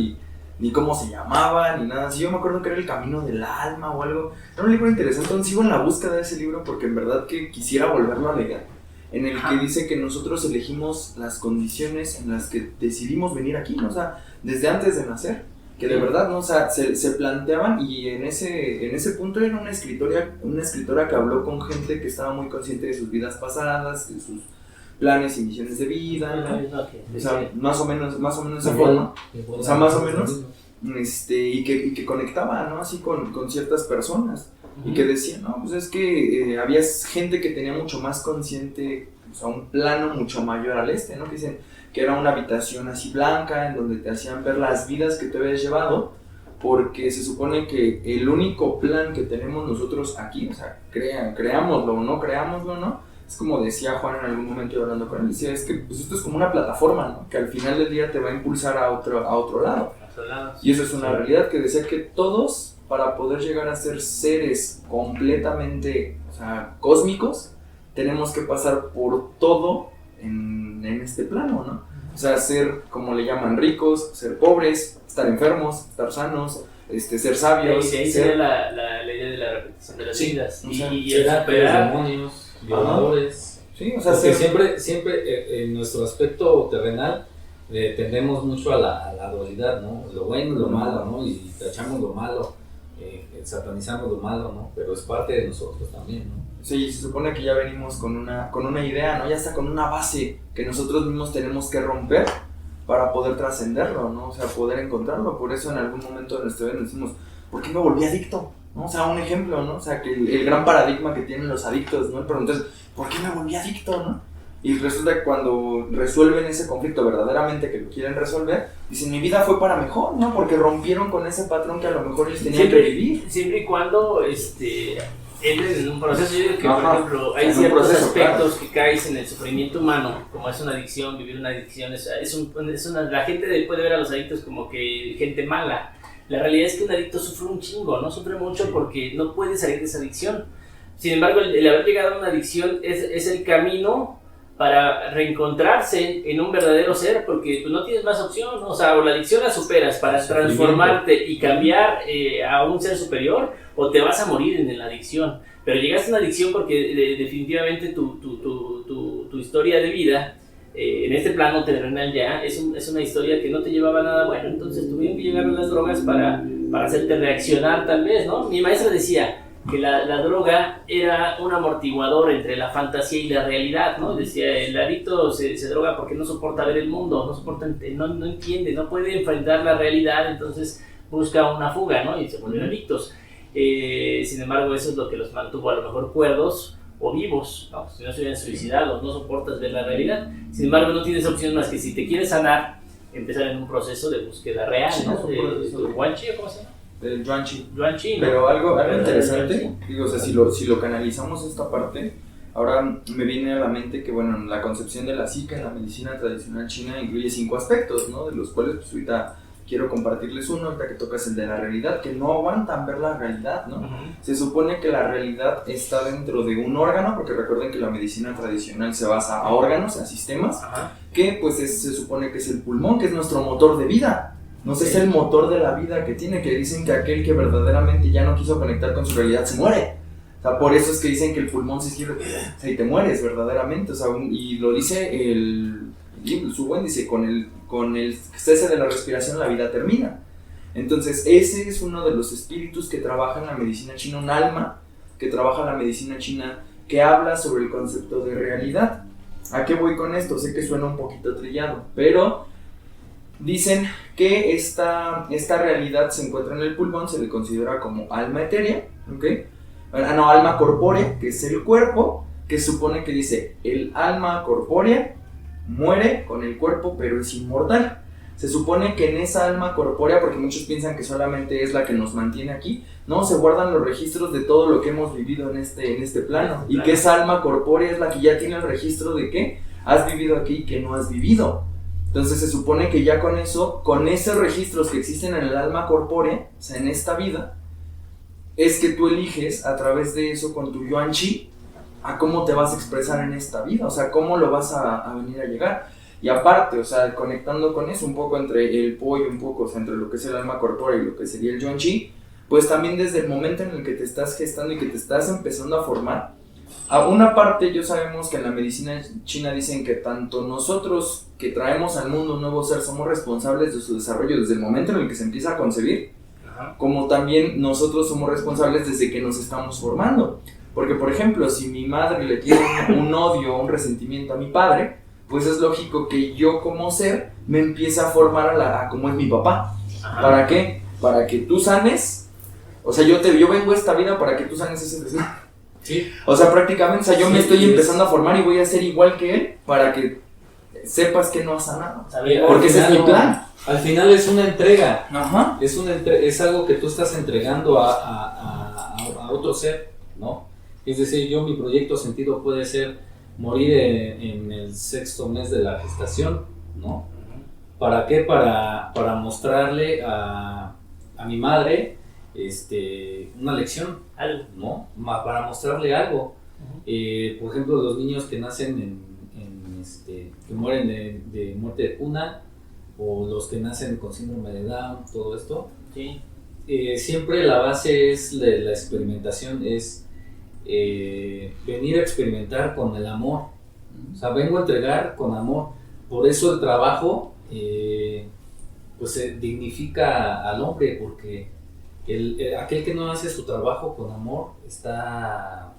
ni cómo se llamaba, ni nada así. Yo me acuerdo que era El Camino del Alma o algo. Era un libro interesante, entonces sigo en la búsqueda de ese libro porque en verdad que quisiera volverlo a leer. En el que dice que nosotros elegimos las condiciones en las que decidimos venir aquí, ¿no? O sea, desde antes de nacer, que de verdad, ¿no? O sea, se planteaban, y en ese punto era una escritora que habló con gente que estaba muy consciente de sus vidas pasadas, de sus planes y misiones de vida, ¿no? O sea, más o menos esa forma, o sea, más o menos, y que conectaba, ¿no? Así con ciertas personas, y que decía, no, pues es que había gente que tenía mucho más consciente, o sea, un plano mucho mayor al ¿no? Que dicen que era una habitación así blanca, en donde te hacían ver las vidas que te habías llevado, porque se supone que el único plan que tenemos nosotros aquí, o sea, creámoslo o no creámoslo, ¿no? Es como decía Juan en algún momento, hablando con él, decía, es que pues esto es como una plataforma, ¿no? Que al final del día te va a impulsar a otro lado. Y eso es una realidad, que decía que todos, para poder llegar a ser seres completamente, o sea, cósmicos, tenemos que pasar por todo en este plano, ¿no? O sea, ser, como le llaman, ricos, ser pobres, estar enfermos, estar sanos, ser sabios. Y ahí sería la idea de la repetición de las vidas. O sea, y el superar demonios, violadores. Sí, o sea, porque siempre en nuestro aspecto terrenal tendemos mucho a la dualidad, ¿no? Lo bueno y lo malo, ¿no? Y tachamos lo malo, satanizamos lo malo, ¿no? Pero es parte de nosotros también, ¿no? Sí, se supone que ya venimos con una idea, ¿no? Ya está con una base que nosotros mismos tenemos que romper para poder trascenderlo, ¿no? O sea, poder encontrarlo. Por eso en algún momento de nuestra vida nos decimos, ¿por qué me volví adicto? ¿No? O sea, un ejemplo, ¿no? O sea, que el gran paradigma que tienen los adictos, ¿no? Pero entonces, ¿por qué me volví adicto, no? Y resulta que cuando resuelven ese conflicto verdaderamente, que lo quieren resolver, dicen, mi vida fue para mejor, ¿no? Porque rompieron con ese patrón que a lo mejor ellos tenían que vivir. Siempre y cuando entres en un proceso. Yo digo que, por ejemplo, hay ciertos aspectos que caes en el sufrimiento humano, como es una adicción, vivir una adicción, la gente puede ver a los adictos como que gente mala. La realidad es que un adicto sufre un chingo, ¿no? Sufre mucho porque no puede salir de esa adicción. Sin embargo, el haber llegado a una adicción es el camino para reencontrarse en un verdadero ser, porque pues, no tienes más opción, ¿no? O sea, o la adicción la superas para transformarte y cambiar a un ser superior, o te vas a morir en la adicción. Pero llegaste a una adicción porque definitivamente tu historia de vida en este plano terrenal ya es una historia que no te llevaba a nada bueno. Entonces tuvieron que llegar las drogas para hacerte reaccionar, tal vez, ¿no? Mi maestra decía que la droga era un amortiguador entre la fantasía y la realidad, ¿no? Decía, el adicto se droga porque no soporta ver el mundo, no entiende, no puede enfrentar la realidad, entonces busca una fuga, ¿no? Y se vuelven adictos. Sin embargo, eso es lo que los mantuvo a lo mejor cuerdos o vivos, ¿no? Si no se hubieran suicidado, no soportas ver la realidad. Sin embargo, no tienes opción más que, si te quieres sanar, empezar en un proceso de búsqueda real, ¿no? ¿Guanchi o cómo se llama? El Yuanchi. ¿No? Pero algo interesante, digo, o sea, si lo canalizamos esta parte, ahora me viene a la mente que, bueno, la concepción de la psique en la medicina tradicional china incluye 5 aspectos, ¿no? De los cuales, pues, ahorita quiero compartirles uno, ahorita que tocas el de la realidad, que no aguantan ver la realidad, ¿no? Se supone que la realidad está dentro de un órgano, porque recuerden que la medicina tradicional se basa a órganos, a sistemas, que pues se supone que es el pulmón, que es nuestro motor de vida. No sé, es el motor de la vida que tiene, que dicen que aquel que verdaderamente ya no quiso conectar con su realidad se muere. O sea, por eso es que dicen que el pulmón se cierra, o sea, y te mueres verdaderamente. O sea, y lo dice el su buen, dice, con el cese de la respiración la vida termina. Entonces, ese es uno de los espíritus que trabaja en la medicina china, un alma que trabaja en la medicina china, que habla sobre el concepto de realidad. ¿A qué voy con esto? Sé que suena un poquito trillado, pero dicen que esta realidad se encuentra en el pulmón, se le considera como alma etérea, ¿ok? Alma corpórea, que es el cuerpo, que supone que dice, el alma corpórea muere con el cuerpo, pero es inmortal. Se supone que en esa alma corpórea, porque muchos piensan que solamente es la que nos mantiene aquí, no, se guardan los registros de todo lo que hemos vivido en este plano, y que esa alma corpórea es la que ya tiene el registro de que has vivido aquí y que no has vivido. Entonces se supone que ya con eso, con esos registros que existen en el alma corpórea, o sea, en esta vida, es que tú eliges a través de eso con tu Yuan Chi a cómo te vas a expresar en esta vida, o sea, cómo lo vas a venir a llegar. Y aparte, o sea, conectando con eso un poco entre el Po y un poco, o sea, entre lo que es el alma corpórea y lo que sería el Yuan Chi, pues también desde el momento en el que te estás gestando y que te estás empezando a formar, a una parte ya sabemos que en la medicina china dicen que tanto nosotros que traemos al mundo un nuevo ser somos responsables de su desarrollo desde el momento en el que se empieza a concebir, como también nosotros somos responsables desde que nos estamos formando. Porque, por ejemplo, si mi madre le tiene un odio o un resentimiento a mi padre, pues es lógico que yo como ser me empiece a formar a como es mi papá. Ajá. ¿Para qué? Para que tú sanes. O sea, yo vengo a esta vida para que tú sanes ese desmadre. Sí. O sea, prácticamente, o sea, yo sí, me estoy empezando a formar y voy a ser igual que él para que sepas que no has sanado. Porque ese es mi plan. Al final es una entrega. Ajá. Es algo que tú estás entregando a otro ser, ¿no? Es decir, mi proyecto sentido puede ser morir en el 6º mes de la gestación, ¿no? ¿Para qué? Para mostrarle a mi madre una lección, ¿no? Para mostrarle algo. Por ejemplo, los niños que nacen que mueren de muerte de cuna, o los que nacen con síndrome de Down, todo esto. Sí. Siempre la base es la experimentación, es venir a experimentar con el amor. O sea, vengo a entregar con amor. Por eso el trabajo pues dignifica al hombre, porque aquel que no hace su trabajo con amor está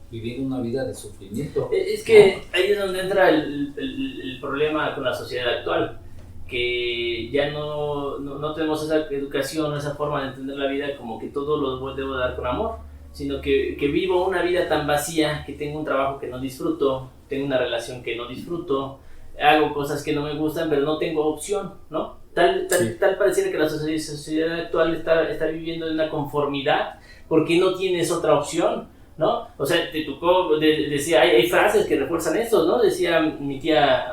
viviendo una vida de sufrimiento. Es que ahí es donde entra el problema con la sociedad actual, que ya no tenemos esa educación, esa forma de entender la vida como que todo lo debo dar con amor, sino que vivo una vida tan vacía, que tengo un trabajo que no disfruto, tengo una relación que no disfruto, hago cosas que no me gustan, pero no tengo opción, ¿no? Tal pareciera que la sociedad actual está viviendo en una conformidad, porque no tienes otra opción, ¿no? O sea, te tocó, decía, hay frases que refuerzan esto, ¿no? Decía mi tía,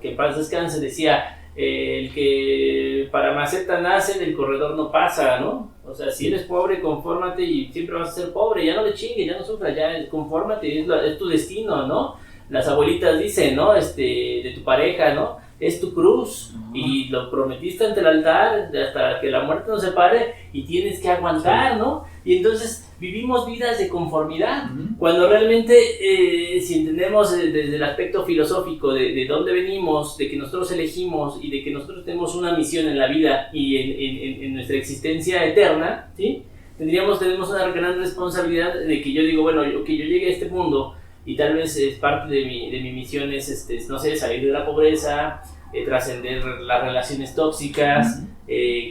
que en paz descanse, decía, el que para maceta nace, del corredor no pasa, ¿no? O sea, si eres pobre, confórmate y siempre vas a ser pobre, ya no le chingues, ya no sufras, ya confórmate, es tu destino, ¿no? Las abuelitas dicen, ¿no? De tu pareja, ¿no? Es tu cruz, y lo prometiste ante el altar hasta que la muerte nos separe y tienes que aguantar, ¿no? Y entonces vivimos vidas de conformidad, cuando realmente si entendemos desde el aspecto filosófico de dónde venimos, de que nosotros elegimos y de que nosotros tenemos una misión en la vida y en nuestra existencia eterna, ¿sí? Tenemos una gran responsabilidad de que yo digo, bueno, que yo llegue a este mundo y tal vez parte de mi misión es, no sé, salir de la pobreza, trascender las relaciones tóxicas,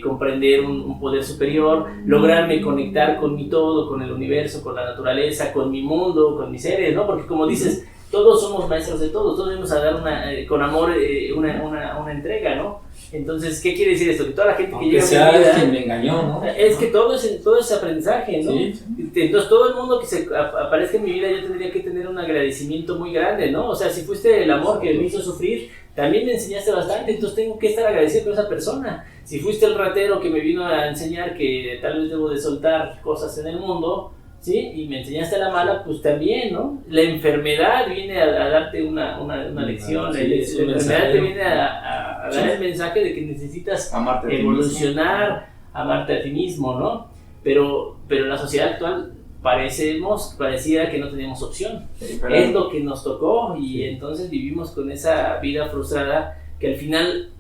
comprender un poder superior, lograrme conectar con mi todo, con el universo, con la naturaleza, con mi mundo, con mis seres, ¿no? Porque como dices, todos somos maestros de todos debemos a dar con amor una entrega, ¿no? Entonces, ¿qué quiere decir esto? Que toda la gente que llega a mi vida, quien me engañó, ¿no? Es que todo es aprendizaje, ¿no? Sí. Entonces, todo el mundo que se aparezca en mi vida, yo tendría que tener un agradecimiento muy grande, ¿no? O sea, si fuiste el amor que me hizo sufrir, también me enseñaste bastante, entonces tengo que estar agradecido con esa persona. Si fuiste el ratero que me vino a enseñar que tal vez debo de soltar cosas en el mundo, ¿sí? Y me enseñaste la mala, pues también, ¿no? La enfermedad viene a darte una lección, sí, la enfermedad te viene a dar el mensaje de que necesitas evolucionar, amarte a ti mismo, ¿no? Pero en la sociedad actual pareciera que no teníamos opción. Sí, es lo que nos tocó y entonces vivimos con esa vida frustrada que al final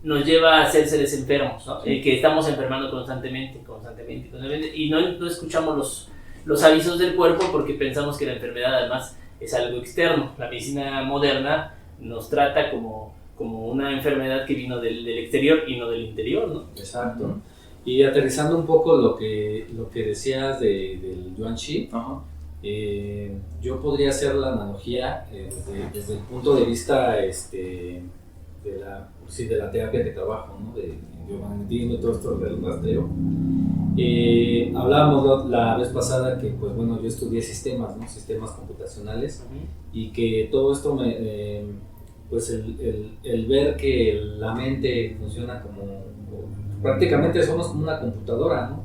nos lleva a ser seres enfermos, ¿no? Que estamos enfermando constantemente y no escuchamos los avisos del cuerpo porque pensamos que la enfermedad además es algo externo. La medicina moderna nos trata como una enfermedad que vino del exterior y no del interior, ¿no? Exacto. Y aterrizando un poco lo que decías del Yuan Chi, yo podría hacer la analogía desde el punto de vista de la terapia que trabajo, ¿no? De biomagnetismo y todo esto del rastreo. Hablábamos la vez pasada que, pues bueno, yo estudié sistemas, ¿no? Sistemas computacionales, y que todo esto pues el ver que la mente funciona prácticamente somos como una computadora, ¿no?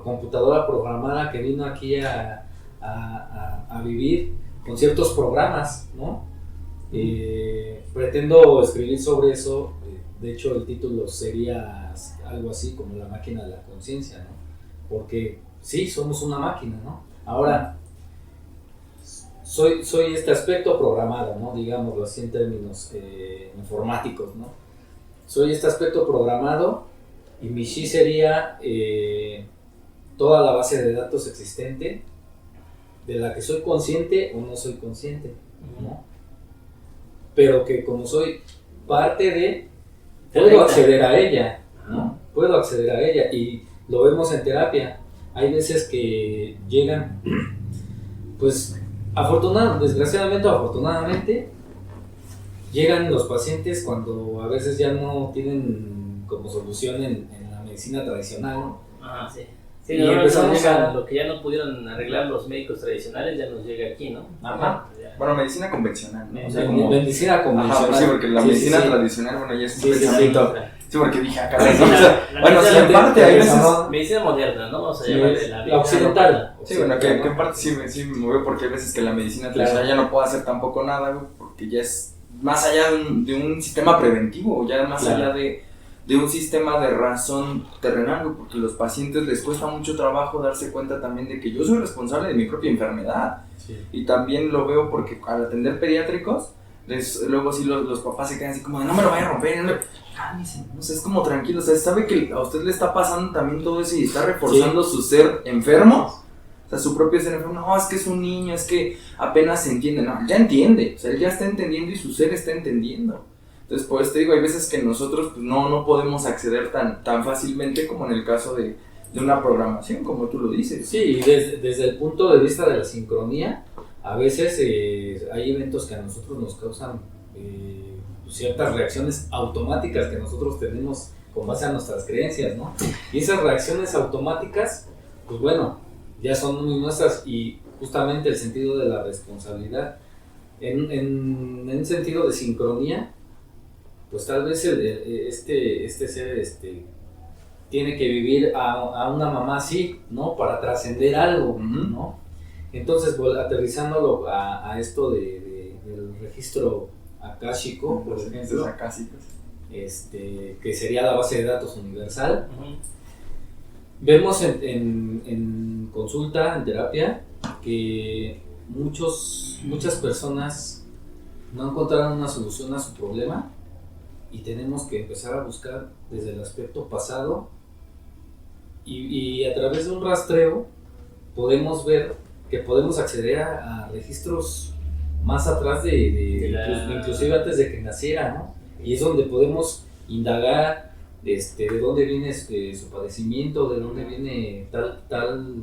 computadora programada que vino aquí a vivir con ciertos programas, ¿no? Pretendo escribir sobre eso. De hecho, el título sería algo así como la máquina de la conciencia, ¿no? Porque sí, somos una máquina, ¿no? Ahora, soy este aspecto programado, ¿no? Digámoslo así en términos informáticos, ¿no? Soy este aspecto programado y mi sí sería toda la base de datos existente de la que soy consciente o no soy consciente, ¿no? Pero que como soy parte de, puedo acceder a ella, ¿no? Puedo acceder a ella y lo vemos en terapia. Hay veces que llegan, pues desgraciadamente o afortunadamente, llegan los pacientes cuando a veces ya no tienen como solución en la medicina tradicional, ¿no? Ah, sí. Sí, Y empezamos lo que ya no pudieron arreglar los médicos tradicionales ya nos llega aquí, ¿no? Ajá. Bueno, medicina convencional, ¿no? O sea, medicina convencional. Ajá, pues sí, porque la medicina tradicional, bueno, ya es un pensamiento. Sí. Sí, porque dije acá. Bueno, sí, en parte hay veces. Medicina moderna, ¿no? O sea, Sí, la occidental. Sí, bueno, que en parte sí me movió porque hay veces que la medicina tradicional ya no puede hacer tampoco nada, güey, porque ya es más allá de un sistema preventivo, ya más allá de un sistema de razón terrenal, güey, porque a los pacientes les cuesta mucho trabajo darse cuenta también de que yo soy responsable de mi propia enfermedad. Sí. Y también lo veo porque al atender pediátricos, luego sí los papás se quedan así como de, no me lo vaya a romper, cálmese, no sé, es como tranquilo, o sea, sabe que a usted le está pasando también todo eso y está reforzando su ser enfermo, o sea, su propio ser enfermo. No, es que es un niño, es que apenas se entiende. No, ya entiende, o sea, él ya está entendiendo y su ser está entendiendo. Entonces, por eso te digo, hay veces que nosotros pues, no podemos acceder tan fácilmente como en el caso de una programación, como tú lo dices. Sí, desde el punto de vista de la sincronía, a veces hay eventos que a nosotros nos causan ciertas reacciones automáticas que nosotros tenemos con base a nuestras creencias, ¿no? Y esas reacciones automáticas, pues bueno, ya son muy nuestras y justamente el sentido de la responsabilidad. En un sentido de sincronía, pues tal vez este ser tiene que vivir a una mamá así, ¿no? Para trascender algo, ¿no? Entonces, aterrizándolo a esto del registro akáshico, por ejemplo, que sería la base de datos universal, vemos en consulta, en terapia, que muchas personas no encontraron una solución a su problema y tenemos que empezar a buscar desde el aspecto pasado y a través de un rastreo podemos ver que podemos acceder a registros más atrás inclusive antes de que naciera, ¿no? Y es donde podemos indagar de dónde viene su padecimiento, de dónde viene tal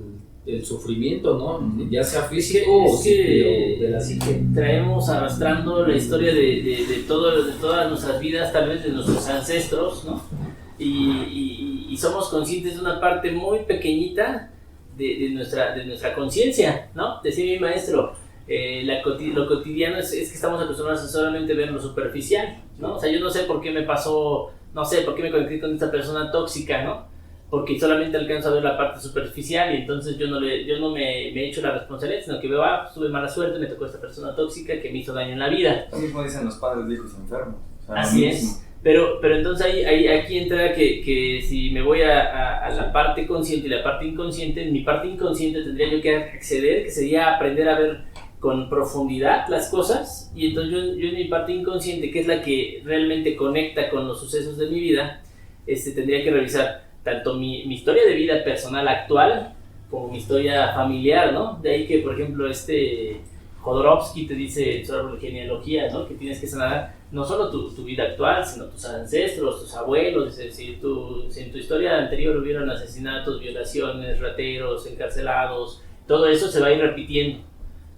el sufrimiento, ¿no? Ya sea físico o de la psique. Traemos arrastrando la historia de todas nuestras vidas, tal vez de nuestros ancestros, ¿no? Y somos conscientes de una parte muy pequeñita de nuestra conciencia, ¿no? Decía mi maestro, lo cotidiano es que estamos acostumbrados a solamente ver lo superficial, ¿no? O sea, yo no sé por qué me pasó, no sé por qué me conecté con esta persona tóxica, ¿no? Porque solamente alcanzo a ver la parte superficial y entonces yo no me he hecho la responsabilidad, sino que veo, pues tuve mala suerte, me tocó esta persona tóxica que me hizo daño en la vida. Lo mismo dicen los padres de hijos enfermos. O sea, así es. Pero entonces aquí entra que si me voy a la parte consciente y la parte inconsciente, en mi parte inconsciente tendría yo que acceder, que sería aprender a ver con profundidad las cosas, y entonces yo en mi parte inconsciente, que es la que realmente conecta con los sucesos de mi vida, tendría que revisar tanto mi historia de vida personal actual como mi historia familiar, ¿no? De ahí que, por ejemplo, Jodorowsky te dice sobre genealogía, ¿no? Que tienes que sanar no solo tu vida actual, sino tus ancestros, tus abuelos. Si en tu historia anterior hubieron asesinatos, violaciones, rateros, encarcelados, todo eso se va a ir repitiendo.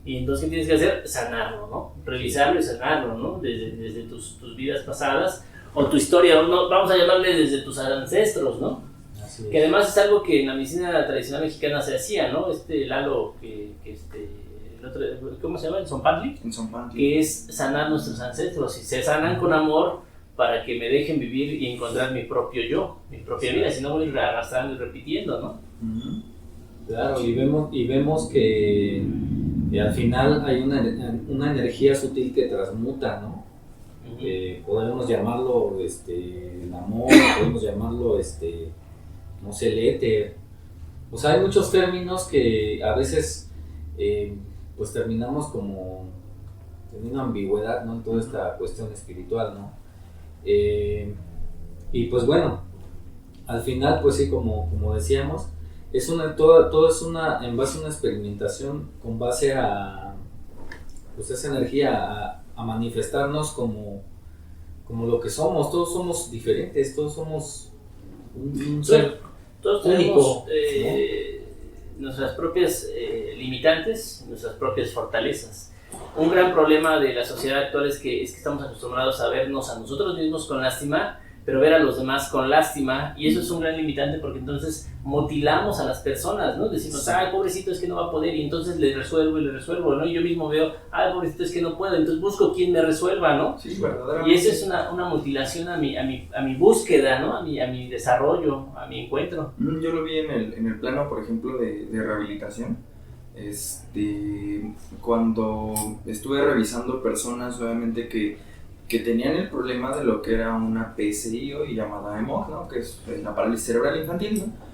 Y entonces, ¿qué tienes que hacer? Sanarlo, ¿no? Revisarlo y sanarlo, ¿no? Desde tus vidas pasadas, o tu historia, ¿no? Vamos a llamarle desde tus ancestros, ¿no? Así es. Que además es algo que en la medicina tradicional mexicana se hacía, ¿no? Lalo, ¿cómo se llama? En Zompantli, que es sanar nuestros ancestros, y se sanan con amor para que me dejen vivir y encontrar mi propio yo, mi propia vida, si no voy arrastrando y repitiendo, ¿no? Claro, y vemos que al final hay una energía sutil que transmuta, ¿no? Podemos llamarlo el amor, podemos llamarlo no sé, el éter. O sea, hay muchos términos que a veces pues terminamos como en una ambigüedad, ¿no? En toda esta cuestión espiritual, ¿no? Y pues bueno, al final pues sí, como decíamos, todo es en base a una experimentación con base a pues esa energía a manifestarnos como lo que somos. Todos somos diferentes, todos somos un ser todos único, tenemos nuestras propias limitantes, nuestras propias fortalezas. Un gran problema de la sociedad actual es que estamos acostumbrados a vernos a nosotros mismos con lástima, pero ver a los demás con lástima, y eso es un gran limitante porque entonces mutilamos a las personas, ¿no? Decimos, ay, pobrecito, es que no va a poder, y entonces le resuelvo, ¿no? Y yo mismo veo, ay, pobrecito, es que no puedo, entonces busco quien me resuelva, ¿no? Sí, verdaderamente. Y eso es una mutilación a mi búsqueda, ¿no? A mi desarrollo, a mi encuentro. Yo lo vi en el plano, por ejemplo, de rehabilitación. Cuando estuve revisando personas, obviamente que tenían el problema de lo que era una PCI hoy llamada EMOC, ¿no? Que es la parálisis cerebral infantil, ¿no?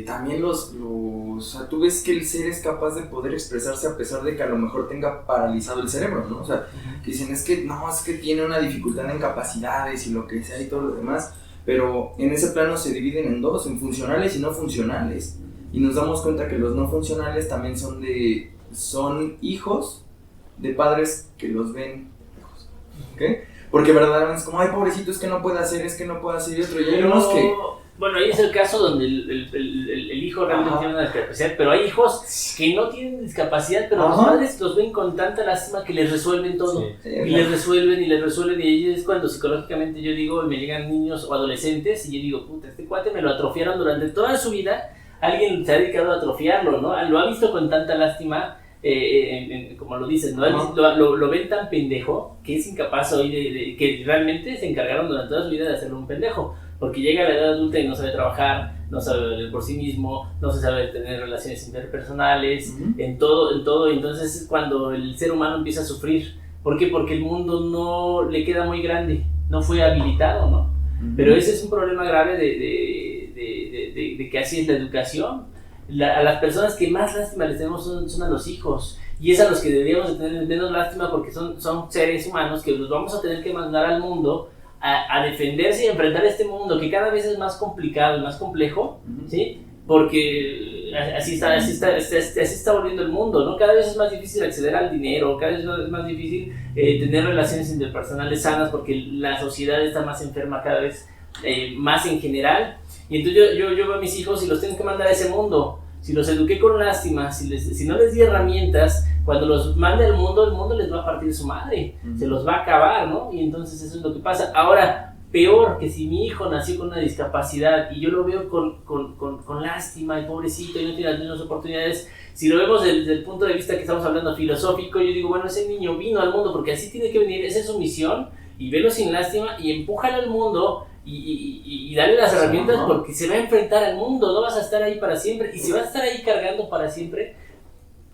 También o sea, tú ves que el ser es capaz de poder expresarse a pesar de que a lo mejor tenga paralizado el cerebro, ¿no? O sea, que dicen, es que tiene una dificultad en capacidades y lo que sea y todo lo demás, pero en ese plano se dividen en dos, en funcionales y no funcionales, y nos damos cuenta que los no funcionales también son hijos de padres que los ven. ¿Okay? Porque verdaderamente es como, ay, pobrecito, es que no puede hacer, y otro, y hay unos que... Bueno, ahí es el caso donde el hijo realmente tiene una discapacidad, pero hay hijos que no tienen discapacidad, pero los padres los ven con tanta lástima que les resuelven todo, y les resuelven, y ahí es cuando psicológicamente yo digo, me llegan niños o adolescentes, y yo digo, puta, este cuate me lo atrofiaron durante toda su vida, alguien se ha dedicado a atrofiarlo, ¿no? Lo ha visto con tanta lástima, como lo dicen, ¿no? Lo ven tan pendejo que es incapaz hoy que realmente se encargaron durante toda su vida de hacerlo un pendejo, porque llega a la edad adulta y no sabe trabajar, no sabe valer por sí mismo, no se sabe tener relaciones interpersonales, en todo, y entonces es cuando el ser humano empieza a sufrir. ¿Por qué? Porque el mundo no le queda muy grande, no fue habilitado, ¿no? Pero ese es un problema grave de que así es la educación. A las personas que más lástima les tenemos son a los hijos, y es a los que deberíamos de tener menos lástima porque son seres humanos que los vamos a tener que mandar al mundo a defenderse y a enfrentar este mundo que cada vez es más complicado y más complejo, ¿sí? Porque así está volviendo el mundo, ¿no? Cada vez es más difícil acceder al dinero, cada vez es más difícil tener relaciones interpersonales sanas porque la sociedad está más enferma cada vez más en general. Y entonces yo veo a mis hijos y los tengo que mandar a ese mundo. Si los eduqué con lástima, si no les di herramientas, cuando los mande al mundo, el mundo les va a partir su madre, se los va a acabar, ¿no? Y entonces eso es lo que pasa. Ahora, peor que si mi hijo nació con una discapacidad y yo lo veo con lástima y pobrecito y no tiene las mismas oportunidades, si lo vemos desde el punto de vista que estamos hablando filosófico, yo digo, bueno, ese niño vino al mundo porque así tiene que venir, esa es su misión, y velo sin lástima y empújalo al mundo. Y darle las herramientas porque se va a enfrentar al mundo, no vas a estar ahí para siempre, y si vas a estar ahí cargando para siempre,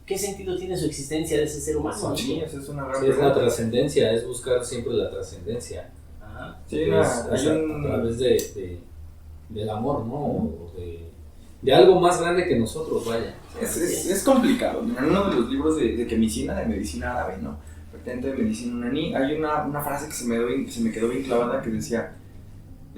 ¿qué sentido tiene su existencia de ese ser humano? Sí, esa es una gran pregunta. Es la trascendencia, es buscar siempre la trascendencia. Sí, a través del amor, ¿no? O de algo más grande que nosotros, vaya. Es complicado. En uno de los libros de medicina árabe, ¿no? Pertenente de medicina iraní, hay una frase que se me quedó bien clavada que decía: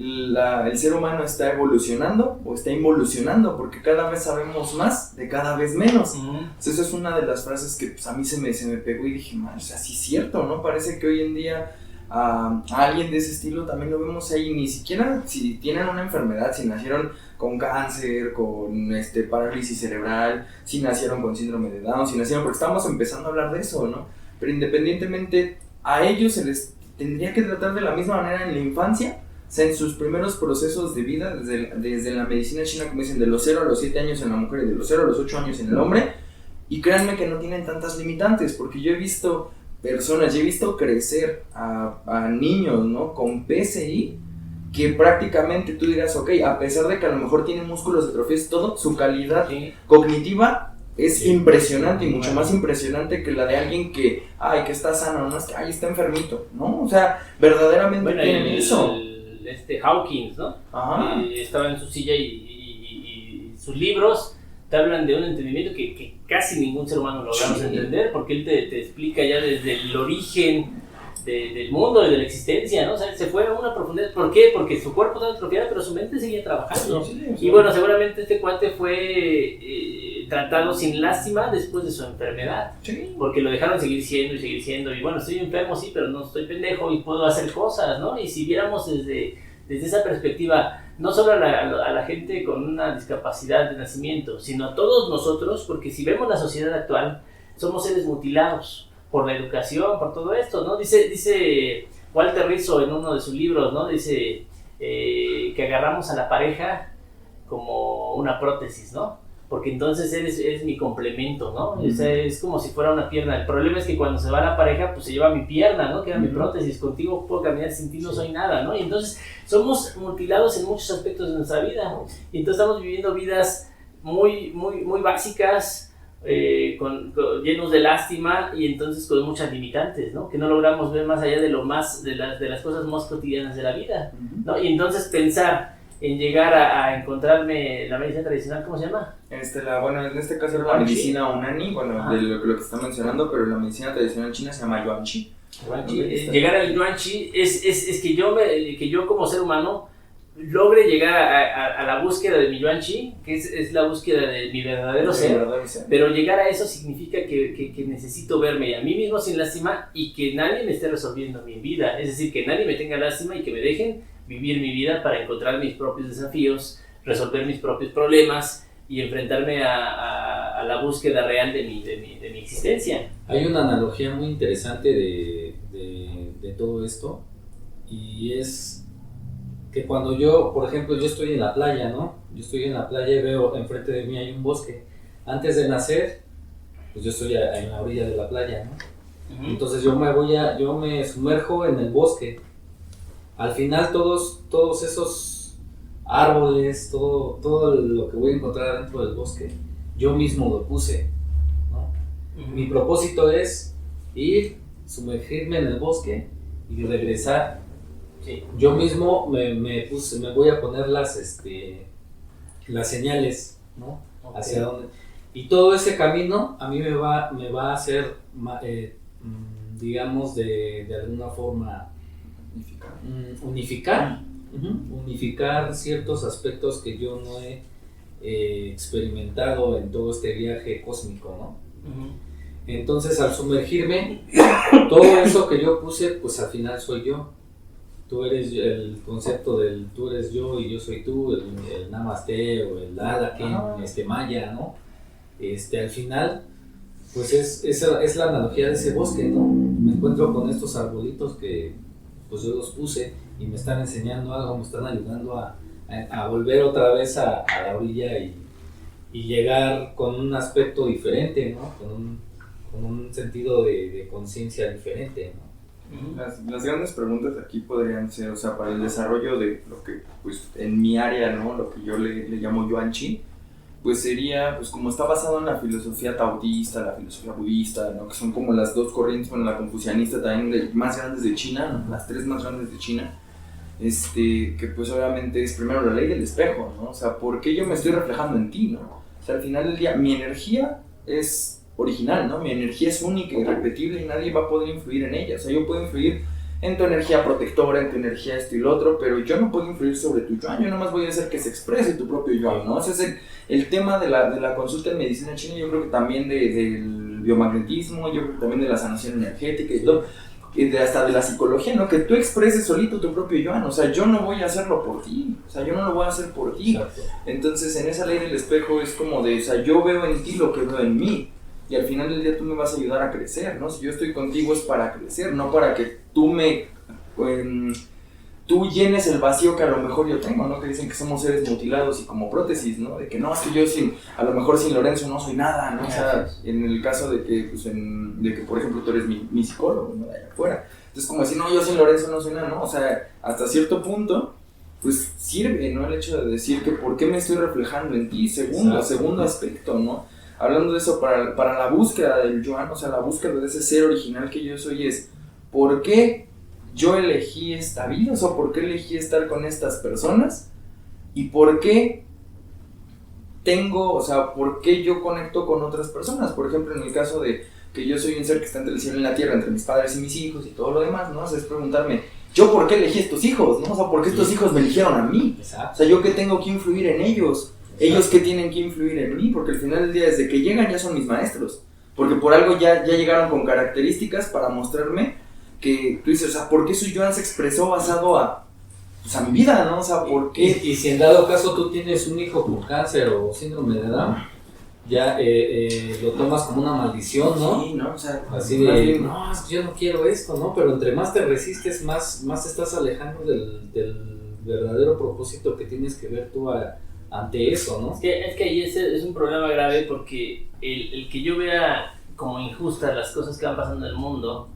el ser humano está evolucionando o está involucionando porque cada vez sabemos más de cada vez menos. Entonces, esa es una de las frases que pues, a mí se me pegó y dije, man, o sea, sí es cierto, ¿no? Parece que hoy en día a alguien de ese estilo también lo vemos ahí, ni siquiera si tienen una enfermedad, si nacieron con cáncer, con parálisis cerebral, si nacieron con síndrome de Down, porque estamos empezando a hablar de eso, ¿no? Pero independientemente, a ellos se les tendría que tratar de la misma manera en la infancia. O sea, en sus primeros procesos de vida, desde la medicina china, como dicen, de los 0 a los 7 años en la mujer y de los 0 a los 8 años en el hombre, y créanme que no tienen tantas limitantes, porque yo he visto personas, yo he visto crecer a niños, ¿no? Con PCI, que prácticamente tú dirás, ok, a pesar de que a lo mejor tienen músculos atrofiados y todo, su calidad cognitiva es impresionante y mucho más impresionante que la de alguien que está sano, no es que, está enfermito, ¿no? O sea, verdaderamente tienen eso. Hawkins, ¿no? Estaba en su silla y sus libros te hablan de un entendimiento que casi ningún ser humano logramos entender, porque él te explica ya desde el origen del mundo y de la existencia, ¿no? O sea, se fue a una profundidad. ¿Por qué? Porque su cuerpo estaba atrofiado, pero su mente seguía trabajando. Y bueno, seguramente este cuate fue tratado sin lástima después de su enfermedad, porque lo dejaron seguir siendo, y bueno, estoy enfermo, sí, pero no estoy pendejo y puedo hacer cosas, ¿no? Y si viéramos desde esa perspectiva, no solo a la gente con una discapacidad de nacimiento, sino a todos nosotros, porque si vemos la sociedad actual, somos seres mutilados por la educación, por todo esto, ¿no? Dice Walter Rizzo en uno de sus libros, ¿no? Dice que agarramos a la pareja como una prótesis, ¿no? Porque entonces eres mi complemento, ¿no? O sea, es como si fuera una pierna. El problema es que cuando se va la pareja, pues se lleva mi pierna, ¿no? Que era mi prótesis. Contigo puedo caminar, sin ti no soy nada, ¿no? Y entonces somos mutilados en muchos aspectos de nuestra vida. Y entonces estamos viviendo vidas muy, muy, muy básicas, llenos de lástima y entonces con muchas limitantes, ¿no? Que no logramos ver más allá de las cosas más cotidianas de la vida, ¿no? Y entonces pensar en llegar a encontrarme la medicina tradicional, ¿cómo se llama? Bueno, en este caso era la medicina Unani, bueno, de lo que está mencionando, pero la medicina tradicional china se llama Yuan Chi. Llegar al Yuan Chi es que yo como ser humano logre llegar a la búsqueda de mi Yuan Chi, que es la búsqueda de mi verdadero ser, pero llegar a eso significa que necesito verme a mí mismo sin lástima y que nadie me esté resolviendo mi vida, es decir, que nadie me tenga lástima y que me dejen vivir mi vida para encontrar mis propios desafíos, resolver mis propios problemas y enfrentarme a la búsqueda real de mi existencia. Hay una analogía muy interesante de todo esto, y es que cuando yo, por ejemplo, yo estoy en la playa, ¿no? Yo estoy en la playa y veo enfrente de mí hay un bosque. Antes de nacer, pues yo estoy en la orilla de la playa, ¿no? Entonces yo me sumerjo en el bosque. Al final todos esos árboles, todo lo que voy a encontrar dentro del bosque, yo mismo lo puse, ¿no? Mi propósito es ir, sumergirme en el bosque y regresar. Yo mismo me voy a poner las señales, ¿no? Hacia dónde. Y todo ese camino a mí me va a hacer, digamos, de alguna forma unificar ciertos aspectos que yo no he experimentado en todo este viaje cósmico, ¿no? Entonces, al sumergirme, todo eso que yo puse, pues al final soy yo. Tú eres el concepto del tú eres yo y yo soy tú, el namaste o el Adaken, maya, ¿no? Al final, pues es la analogía de ese bosque, ¿no? Me encuentro con estos arbolitos que pues yo los puse y me están enseñando algo, me están ayudando a volver otra vez a la orilla y llegar con un aspecto diferente, ¿no? Con un sentido de conciencia diferente, ¿no? Las grandes preguntas aquí podrían ser, o sea, para el desarrollo de lo que, pues, en mi área, ¿no? Lo que yo le llamo Yuan Chi, pues sería, pues, como está basado en la filosofía taoísta, la filosofía budista, ¿no? Que son como las dos corrientes, bueno, la confucianista también, más grandes de China, ¿no? Las tres más grandes de China, que pues obviamente es primero la ley del espejo, ¿no? O sea, ¿por qué yo me estoy reflejando en ti, no? O sea, al final del día, mi energía es original, ¿no? Mi energía es única y irrepetible y nadie va a poder influir en ella. O sea, yo puedo influir en tu energía protectora, en tu energía esto y lo otro, pero yo no puedo influir sobre tu yuan. Yo nomás voy a hacer que se exprese tu propio yuan, ¿no? Ese es el tema de la consulta en medicina china. Yo creo que también del biomagnetismo, yo creo que también de la sanación energética y todo, y hasta de la psicología, ¿no? Que tú expreses solito tu propio yuan. O sea, yo no voy a hacerlo por ti. O sea, yo no lo voy a hacer por ti. Exacto. Entonces, en esa ley del espejo es como de, o sea, yo veo en ti lo que veo en mí. Y al final del día tú me vas a ayudar a crecer, ¿no? Si yo estoy contigo es para crecer, no para que tú me tú llenes el vacío que a lo mejor yo tengo, ¿no? Que dicen que somos seres mutilados y como prótesis, ¿no? De que no, es que yo a lo mejor sin Lorenzo no soy nada, ¿no? O sea, en el caso de que, pues, de que por ejemplo, tú eres mi psicólogo, ¿no? De allá afuera. Entonces, como decir, no, yo sin Lorenzo no soy nada, ¿no? O sea, hasta cierto punto, pues sirve, ¿no? El hecho de decir que por qué me estoy reflejando en ti, segundo aspecto, ¿no? Hablando de eso, para la búsqueda del Joan, o sea, la búsqueda de ese ser original que yo soy es, ¿por qué yo elegí esta vida? O sea, ¿por qué elegí estar con estas personas? ¿Y por qué por qué yo conecto con otras personas? Por ejemplo, en el caso de que yo soy un ser que está entre el cielo y la tierra, entre mis padres y mis hijos y todo lo demás, ¿no? O sea, es preguntarme, ¿yo por qué elegí estos hijos? ¿No? O sea, ¿por qué estos hijos me eligieron a mí? Exacto. O sea, ¿yo qué tengo que influir en ellos? Ellos que tienen que influir en mí, porque al final del día, desde que llegan ya son mis maestros, porque por algo ya llegaron con características para mostrarme que tú dices, o sea, ¿por qué su Joan se expresó basado a mi vida, ¿no? O sea, ¿por qué? Y si en dado caso tú tienes un hijo con cáncer o síndrome de Down, ya lo tomas como una maldición, ¿no? Sí, ¿no? O sea, así de, no, es que yo no quiero esto, ¿no? Pero entre más te resistes, más te estás alejando del verdadero propósito que tienes que ver tú ante eso, ¿no? Es que ahí es un problema grave, porque el que yo vea como injustas las cosas que van pasando en el mundo,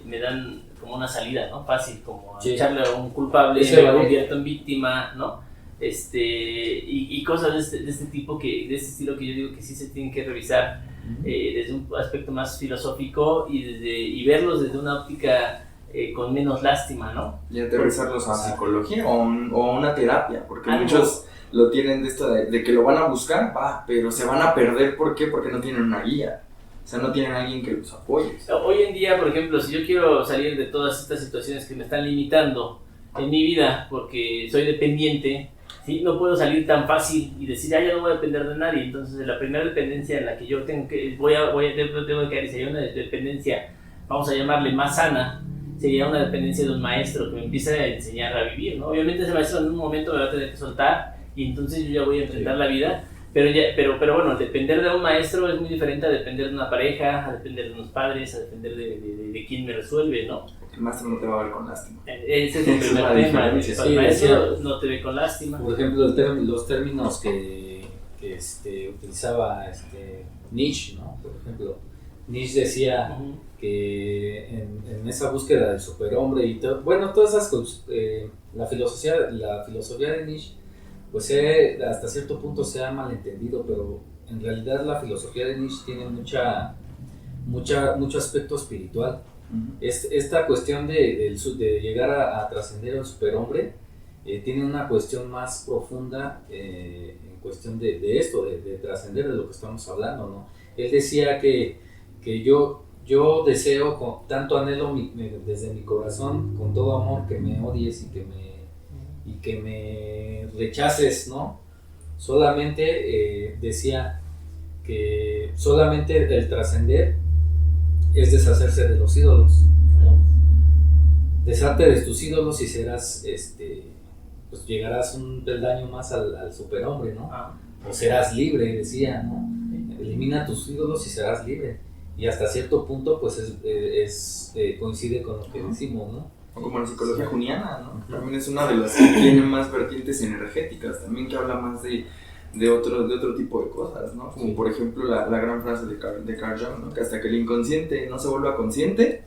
me dan como una salida, ¿no? Fácil, como echarle a un culpable, me convierto en víctima, ¿no? Y cosas de este tipo, de este estilo, que yo digo que sí se tienen que revisar desde un aspecto más filosófico y verlos desde una óptica con menos lástima, ¿no? Y aterrizarlos a psicología o una terapia, porque muchos lo tienen de esto de que lo van a buscar, pero se van a perder. ¿Por qué? Porque no tienen una guía. O sea, no tienen a alguien que los apoye. Hoy en día, por ejemplo, si yo quiero salir de todas estas situaciones que me están limitando en mi vida, porque soy dependiente, ¿sí? No puedo salir tan fácil y decir, ya no voy a depender de nadie. Entonces, la primera dependencia en la que yo tengo que debo caer, sería una dependencia, vamos a llamarle más sana, sería una dependencia de un maestro que me empiece a enseñar a vivir, ¿no? Obviamente ese maestro en un momento me va a tener que soltar y entonces yo ya voy a enfrentar la vida, pero bueno, depender de un maestro es muy diferente a depender de una pareja, a depender de unos padres, a depender de quién me resuelve, ¿no? El maestro no te va a ver con lástima. Ese es el primer tema, el maestro no te ve con lástima. Por ejemplo, los términos que utilizaba Nietzsche, ¿no? Por ejemplo, Nietzsche decía que en esa búsqueda del superhombre y todo, bueno, todas esas cosas, la filosofía de Nietzsche, pues hasta cierto punto se ha malentendido, pero en realidad la filosofía de Nietzsche tiene mucho aspecto espiritual. Esta cuestión de llegar a trascender al superhombre tiene una cuestión más profunda en cuestión de esto, de trascender, de lo que estamos hablando, ¿no? Él decía que yo deseo, tanto anhelo desde mi corazón, con todo amor, que me odies y que me rechaces, ¿no? Solamente decía que solamente el trascender es deshacerse de los ídolos, ¿no? Desharte de tus ídolos y serás, pues llegarás un peldaño más al superhombre, ¿no? O serás libre, decía, ¿no? Elimina tus ídolos y serás libre. Y hasta cierto punto, pues coincide con lo que decimos, ¿no? O como la psicología juniana, ¿no? También es una de las que tiene más vertientes energéticas, también que habla más de otro tipo de cosas, ¿no? Como por ejemplo la gran frase de Carl Jung, ¿no? Que hasta que el inconsciente no se vuelva consciente,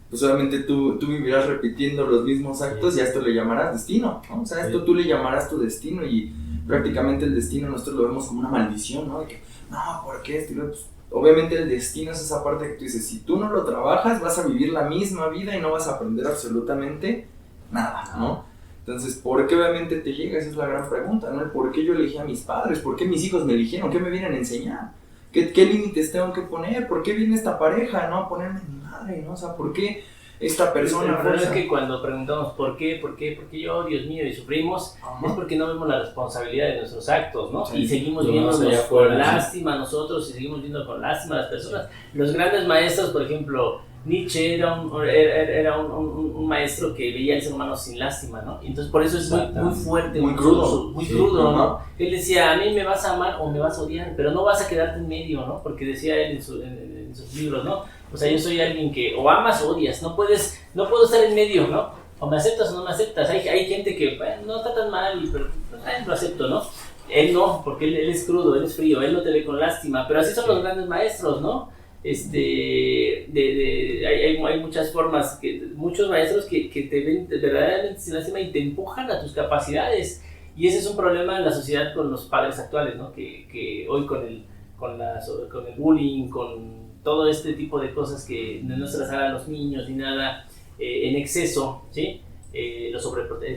pues obviamente tú vivirás repitiendo los mismos actos y a esto le llamarás destino, ¿no? O sea, esto tú le llamarás tu destino, y prácticamente el destino nosotros lo vemos como una maldición, ¿no? De que, no, ¿por qué esto? Pues, obviamente el destino es esa parte que tú dices, si tú no lo trabajas vas a vivir la misma vida y no vas a aprender absolutamente nada, ¿no? Entonces, ¿por qué obviamente te llega? Esa es la gran pregunta, ¿no? ¿Por qué yo elegí a mis padres? ¿Por qué mis hijos me eligieron? ¿Qué me vienen a enseñar? ¿Qué límites tengo que poner? ¿Por qué viene esta pareja, no? A ponerme mi madre, ¿no? O sea, ¿por qué esta persona? El problema es que cuando preguntamos ¿por qué yo, Dios mío, y sufrimos, es porque no vemos la responsabilidad de nuestros actos, ¿no? Sí. Y seguimos viéndonos con lástima nosotros, y seguimos viendo con lástima a las personas. Los grandes maestros, por ejemplo, Nietzsche era un maestro que veía al ser humano sin lástima, ¿no? Y entonces por eso es muy fuerte, muy crudo, ¿no? Él decía, a mí me vas a amar o me vas a odiar, pero no vas a quedarte en medio, ¿no? Porque decía él en sus libros, ¿no? O sea, yo soy alguien que o amas o odias, no puedo estar en medio, ¿no? o me aceptas o no me aceptas. Hay gente que bueno, no está tan mal, pero lo acepto, ¿no? Él no, porque él es crudo, él es frío, él no te ve con lástima, pero así son los grandes maestros, ¿no? Hay muchas formas, muchos maestros que te ven verdaderamente sin lástima y te empujan a tus capacidades, y ese es un problema en la sociedad con los padres actuales, ¿no? Que hoy con el bullying, con todo este tipo de cosas que no se las hagan a los niños ni nada en exceso, ¿sí?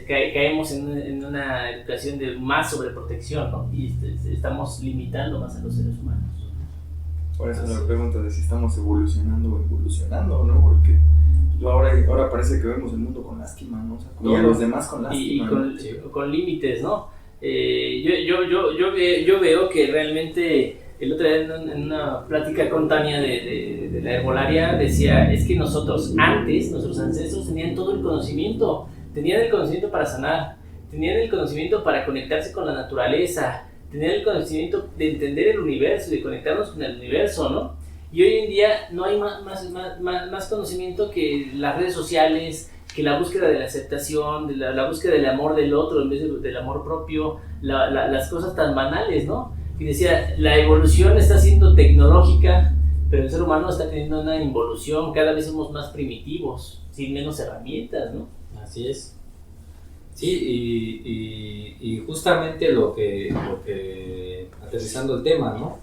Caemos en una educación de más sobreprotección, ¿no? Y estamos limitando más a los seres humanos. Por eso la pregunta de si estamos evolucionando o involucionando, ¿no? Porque ahora parece que vemos el mundo con lástima, ¿no? O sea, y a los demás con lástima. Y con límites, ¿no? Yo veo que realmente el otro día en una plática con Tania de la herbolaria decía, es que nosotros nuestros ancestros tenían todo el conocimiento, tenían el conocimiento para sanar, tenían el conocimiento para conectarse con la naturaleza, tenían el conocimiento de entender el universo, de conectarnos con el universo, ¿no? Y hoy en día no hay más conocimiento que las redes sociales, que la búsqueda de la aceptación, de la búsqueda del amor del otro en vez del amor propio, las cosas tan banales, ¿no? Y decía, la evolución está siendo tecnológica, pero el ser humano está teniendo una involución, cada vez somos más primitivos, sin menos herramientas, ¿no? Así es. Sí, y justamente lo que aterrizando el tema, ¿no?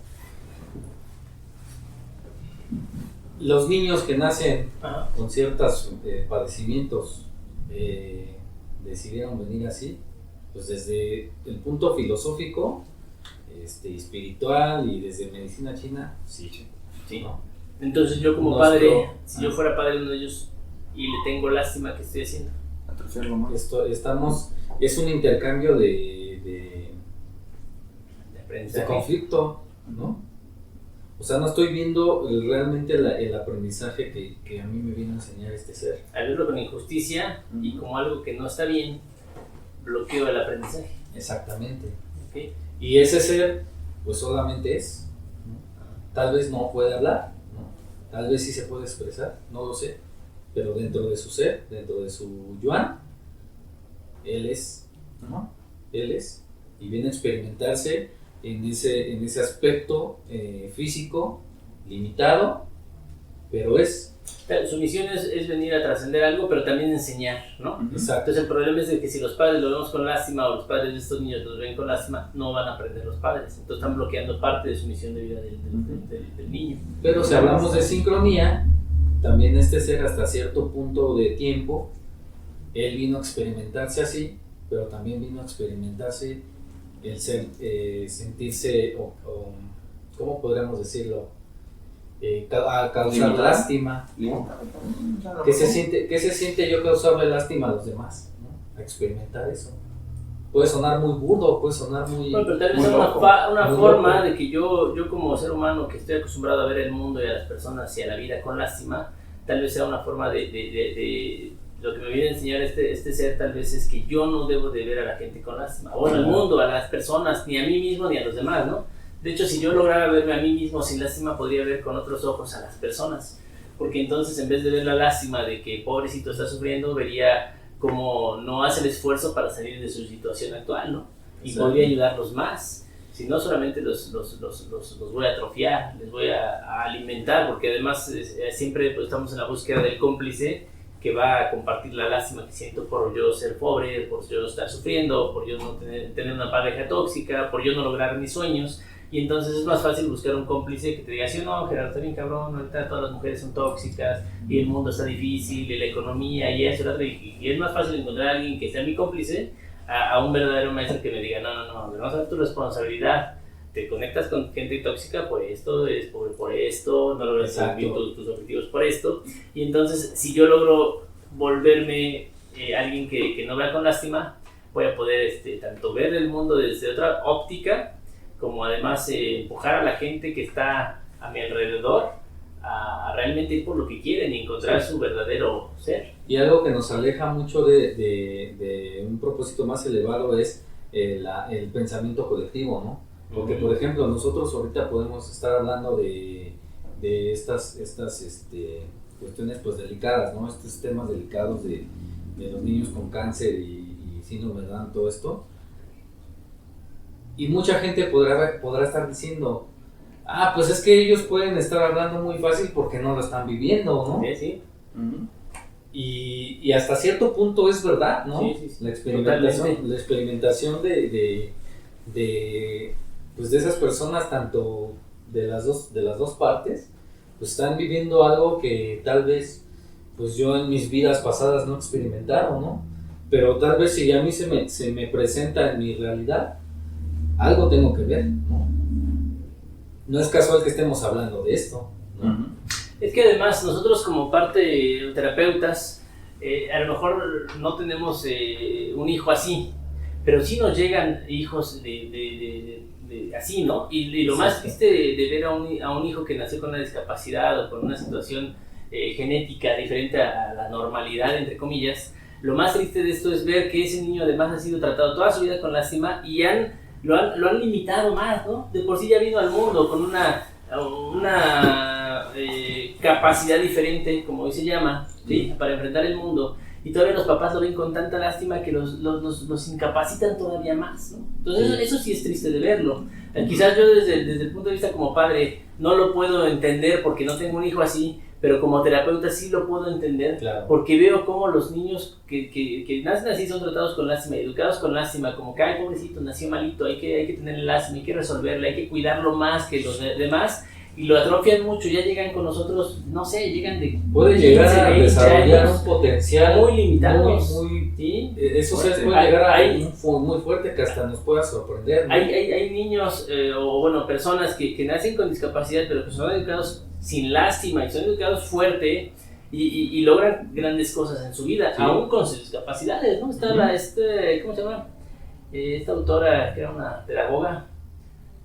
Los niños que nacen con ciertos padecimientos decidieron venir así, pues desde el punto filosófico, espiritual y desde medicina china, sí. ¿No? Entonces yo como padre, si yo fuera padre de uno de ellos y le tengo lástima, ¿qué estoy haciendo? Atrofiarlo más. Es un intercambio de conflicto, ¿no? O sea, no estoy viendo realmente el aprendizaje que a mí me viene a enseñar este ser. Al verlo con injusticia y como algo que no está bien, bloqueo el aprendizaje. Exactamente. ¿Okay? Y ese ser, pues solamente es, ¿no? Tal vez no puede hablar, ¿no? Tal vez sí se puede expresar, no lo sé, pero dentro de su ser, dentro de su yuan, él es, ¿no? Él es, y viene a experimentarse en ese aspecto físico limitado, pero es. Su misión es venir a trascender algo, pero también enseñar, ¿no? Exacto. Entonces el problema es de que si los padres lo vemos con lástima o los padres de estos niños los ven con lástima, no van a aprender los padres. Entonces están bloqueando parte de su misión de vida del niño. Pero si hablamos de sincronía, también este ser hasta cierto punto de tiempo, él vino a experimentarse así, pero también vino a experimentarse el ser, sentirse, o ¿cómo podríamos decirlo? A causar lástima, ¿no? ¿Qué se siente yo causarle lástima a los demás, ¿no? A experimentar eso. Puede sonar muy burdo, puede sonar muy. Bueno, pero tal vez muy es loco, una muy forma loco. de que yo como ser humano que estoy acostumbrado a ver el mundo y a las personas y a la vida con lástima, tal vez sea una forma de lo que me viene a enseñar este ser, tal vez es que yo no debo de ver a la gente con lástima, o al mundo, a las personas, ni a mí mismo ni a los demás, ¿no? De hecho, si yo lograra verme a mí mismo sin lástima, podría ver con otros ojos a las personas, porque entonces en vez de ver la lástima de que pobrecito está sufriendo, vería como no hace el esfuerzo para salir de su situación actual, ¿no? Y Exacto. podría ayudarlos más. Si no, solamente los voy a atrofiar, les voy a alimentar, porque además siempre pues, estamos en la búsqueda del cómplice que va a compartir la lástima que siento por yo ser pobre, por yo estar sufriendo, por yo no tener una pareja tóxica, por yo no lograr mis sueños. Y entonces es más fácil buscar un cómplice que te diga, sí, no, Gerardo, está bien cabrón, ahorita todas las mujeres son tóxicas y el mundo está difícil y la economía y eso, y es más fácil encontrar a alguien que sea mi cómplice a un verdadero maestro que me diga, no, vamos a ver tu responsabilidad, te conectas con gente tóxica por esto, eres pobre por esto, no logras cumplir tus objetivos por esto. Y entonces si yo logro volverme alguien que no vea con lástima, voy a poder tanto ver el mundo desde otra óptica, como además empujar a la gente que está a mi alrededor a realmente ir por lo que quieren y encontrar su verdadero ser. Y algo que nos aleja mucho de un propósito más elevado es el pensamiento colectivo, ¿no? Porque, por ejemplo, nosotros ahorita podemos estar hablando de estas cuestiones pues delicadas, ¿no? Estos temas delicados de los niños con cáncer y síndrome de Down, todo esto. Y mucha gente podrá estar diciendo, pues es que ellos pueden estar hablando muy fácil porque no lo están viviendo, ¿no? Sí, sí. Ujú. Y hasta cierto punto es verdad, ¿no? Sí, sí, sí. La experimentación de esas personas, tanto de las dos partes, pues están viviendo algo que tal vez pues yo en mis vidas pasadas no experimentaron, ¿no? Pero tal vez si a mí se me presenta en mi realidad, algo tengo que ver, ¿no? No es casual que estemos hablando de esto, ¿no? Ujú. Es que además nosotros como parte de terapeutas, a lo mejor no tenemos un hijo así, pero sí nos llegan hijos de así, ¿no? Y lo más triste de ver a un hijo que nació con una discapacidad o con una situación genética diferente a la normalidad, entre comillas, lo más triste de esto es ver que ese niño además ha sido tratado toda su vida con lástima y lo han limitado más, ¿no? De por sí ya vino al mundo con una capacidad diferente, como hoy se llama, ¿sí? Para enfrentar el mundo, y todavía los papás lo ven con tanta lástima que los incapacitan todavía más, ¿no? Entonces eso sí es triste de verlo. Quizás yo desde el punto de vista como padre no lo puedo entender porque no tengo un hijo así, pero como terapeuta sí lo puedo entender, Claro. porque veo cómo los niños que nacen así son tratados con lástima, educados con lástima, como que, ay, pobrecito, nació malito, hay que tenerle lástima, hay que resolverle, hay que cuidarlo más que los demás, y lo atrofian mucho, ya llegan con nosotros, no sé, llegan de... Puede llegar a 20 desarrollar años, un potencial muy limitados. muy ¿sí? Eso Fuerte. puede llegar a Hay- muy fuerte que hasta nos pueda sorprender, ¿no? Hay niños o bueno, personas que nacen con discapacidad, pero que son educados sin lástima y son educados fuerte y logran grandes cosas en su vida, Sí. aún con sus discapacidades, ¿no? Está ¿cómo se llama? Esta autora que era una pedagoga,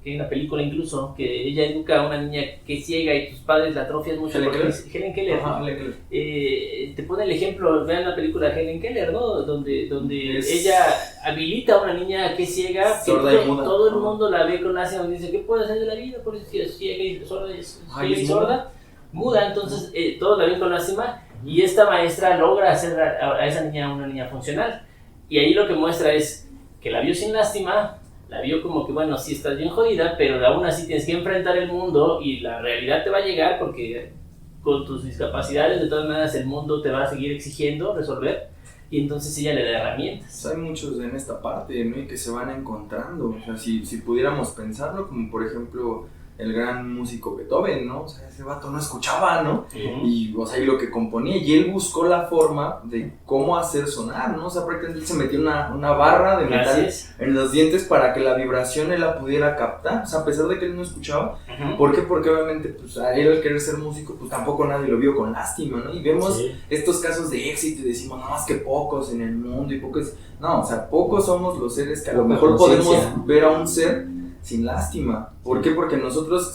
que hay una película incluso, que ella educa a una niña que es ciega y tus padres la atrofian mucho. ¿Helen porque Keller? Helen Keller. Ajá, Helen Keller. Te pone el ejemplo, vean la película de Helen Keller, ¿no? Donde Es- ella habilita a una niña que es ciega, que Sorda y muda. todo el mundo la ve con lástima y dice, ¿qué puede hacer de la vida? Por eso es ciega y sorda, Ay, y es sorda, muda, entonces todos la ven con lástima y esta maestra logra hacer a esa niña una niña funcional. Y ahí lo que muestra es que la vio sin lástima, la vio como que, bueno, sí estás bien jodida, pero aún así tienes que enfrentar el mundo y la realidad te va a llegar porque con tus discapacidades de todas maneras el mundo te va a seguir exigiendo resolver y entonces ella le da herramientas. Pues hay muchos en esta parte, ¿no? Y que se van encontrando. O sea, si pudiéramos pensarlo, como por ejemplo el gran músico Beethoven, ¿no? O sea, ese vato no escuchaba, ¿no? Y, o sea, y lo que componía, y él buscó la forma de cómo hacer sonar, ¿no? O sea, prácticamente él se metió una barra de metal Gracias. en los dientes para que la vibración él la pudiera captar, o sea, a pesar de que él no escuchaba. Ujú. ¿Por qué? Porque obviamente, pues, a él al querer ser músico, pues tampoco nadie lo vio con lástima, ¿no? Y vemos Sí. estos casos de éxito y decimos, no, más que pocos en el mundo y pocos... No, o sea, pocos somos los seres que a lo Poca mejor conciencia, podemos ¿no? ver a un ser sin lástima. ¿Por qué? Porque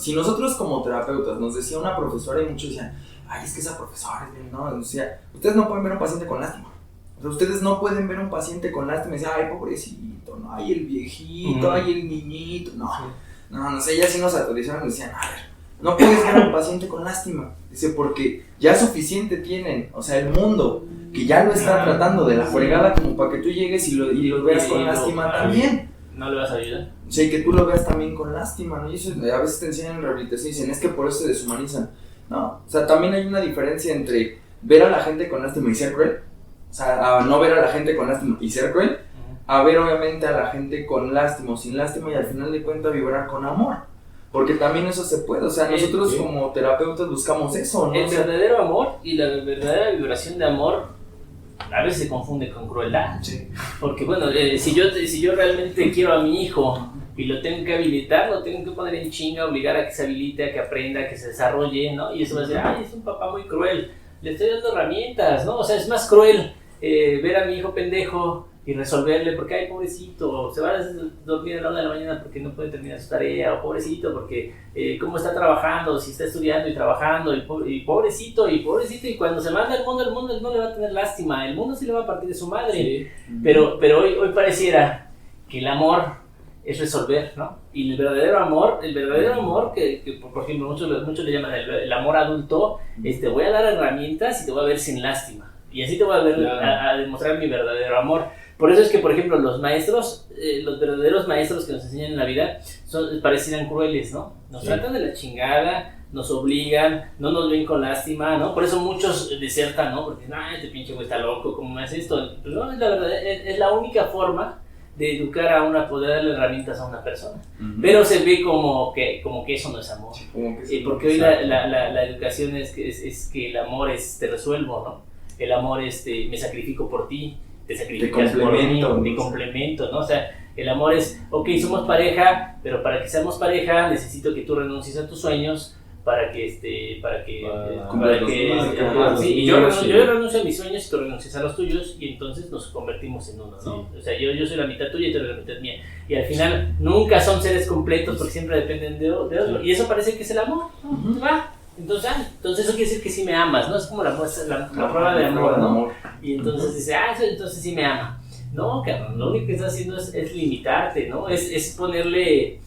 si nosotros como terapeutas, nos decía una profesora y muchos decían, ay, es que esa profesora, no, decía, ustedes no pueden ver a un paciente con lástima. O sea, ustedes no pueden ver a un paciente con lástima y decir, ay, pobrecito, no, ay, el viejito, ay, el niñito, no sé, ya sí nos autorizaron y decían, a ver, no puedes ver a un paciente con lástima. Dice, porque ya suficiente tienen, o sea, el mundo, que ya lo está tratando de la fregada como para que tú llegues y lo veas con lástima también. ¿No le vas a ayudar? O sea, y que tú lo veas también con lástima, ¿no? Y eso a veces te enseñan en rehabilitación y dicen, es que por eso se deshumanizan. No, o sea, también hay una diferencia entre ver a la gente con lástima y ser cruel. O sea, a no ver a la gente con lástima y ser cruel. A ver, obviamente, a la gente con lástima o sin lástima y al final de cuentas vibrar con amor. Porque también eso se puede. O sea, nosotros Sí. como terapeutas buscamos eso, ¿no? El O sea, verdadero amor y la verdadera vibración de amor a veces se confunde con crueldad. sí. Porque bueno, si yo realmente quiero a mi hijo y lo tengo que habilitar, lo tengo que poner en chinga, obligar a que se habilite, a que aprenda, a que se desarrolle, ¿no? Y eso va a decir, ay, es un papá muy cruel, le estoy dando herramientas, ¿no? O sea, es más cruel ver a mi hijo pendejo y resolverle porque, ay, pobrecito, se va a dormir a la 1 de la mañana porque no puede terminar su tarea, o pobrecito porque cómo está trabajando, si está estudiando y trabajando, y pobrecito, y cuando se manda al mundo, el mundo no le va a tener lástima, el mundo sí le va a partir de su madre. Sí. Pero hoy pareciera que el amor es resolver, ¿no? Y el verdadero amor que por ejemplo muchos le llaman el amor adulto, voy a dar herramientas y te voy a ver sin lástima. y así te voy a ver a demostrar mi verdadero amor. Por eso es que, por ejemplo, los maestros, los verdaderos maestros que nos enseñan en la vida, parecieran crueles, ¿no? Nos tratan de la chingada, nos obligan, no nos ven con lástima, ¿no? Por eso muchos desertan, ¿no? Porque, este pinche güey está loco, ¿cómo me hace esto? Pero no, es la verdad, es la única forma de educar a una, poder darle herramientas a una persona. Pero se ve como que eso no es amor. Porque hoy la educación es que el amor es te resuelvo, ¿no? El amor es me sacrifico por ti, te sacrificas por mí, te complemento, ¿no? O sea, el amor es, ok, somos pareja, pero para que seamos pareja necesito que tú renuncies a tus sueños para que yo renuncio a mis sueños y tú renuncias a los tuyos y entonces nos convertimos en uno, ¿no? O sea, yo soy la mitad tuya y tú eres la mitad mía. Y al final nunca son seres completos porque siempre dependen de otro. Y eso parece que es el amor, ¿no? ¿Va? Entonces eso quiere decir que sí me amas, ¿no? Es como la prueba de amor, ¿no? Y entonces dice, entonces sí me ama. No, cabrón, lo único que estás haciendo es limitarte, ¿no? Es ponerle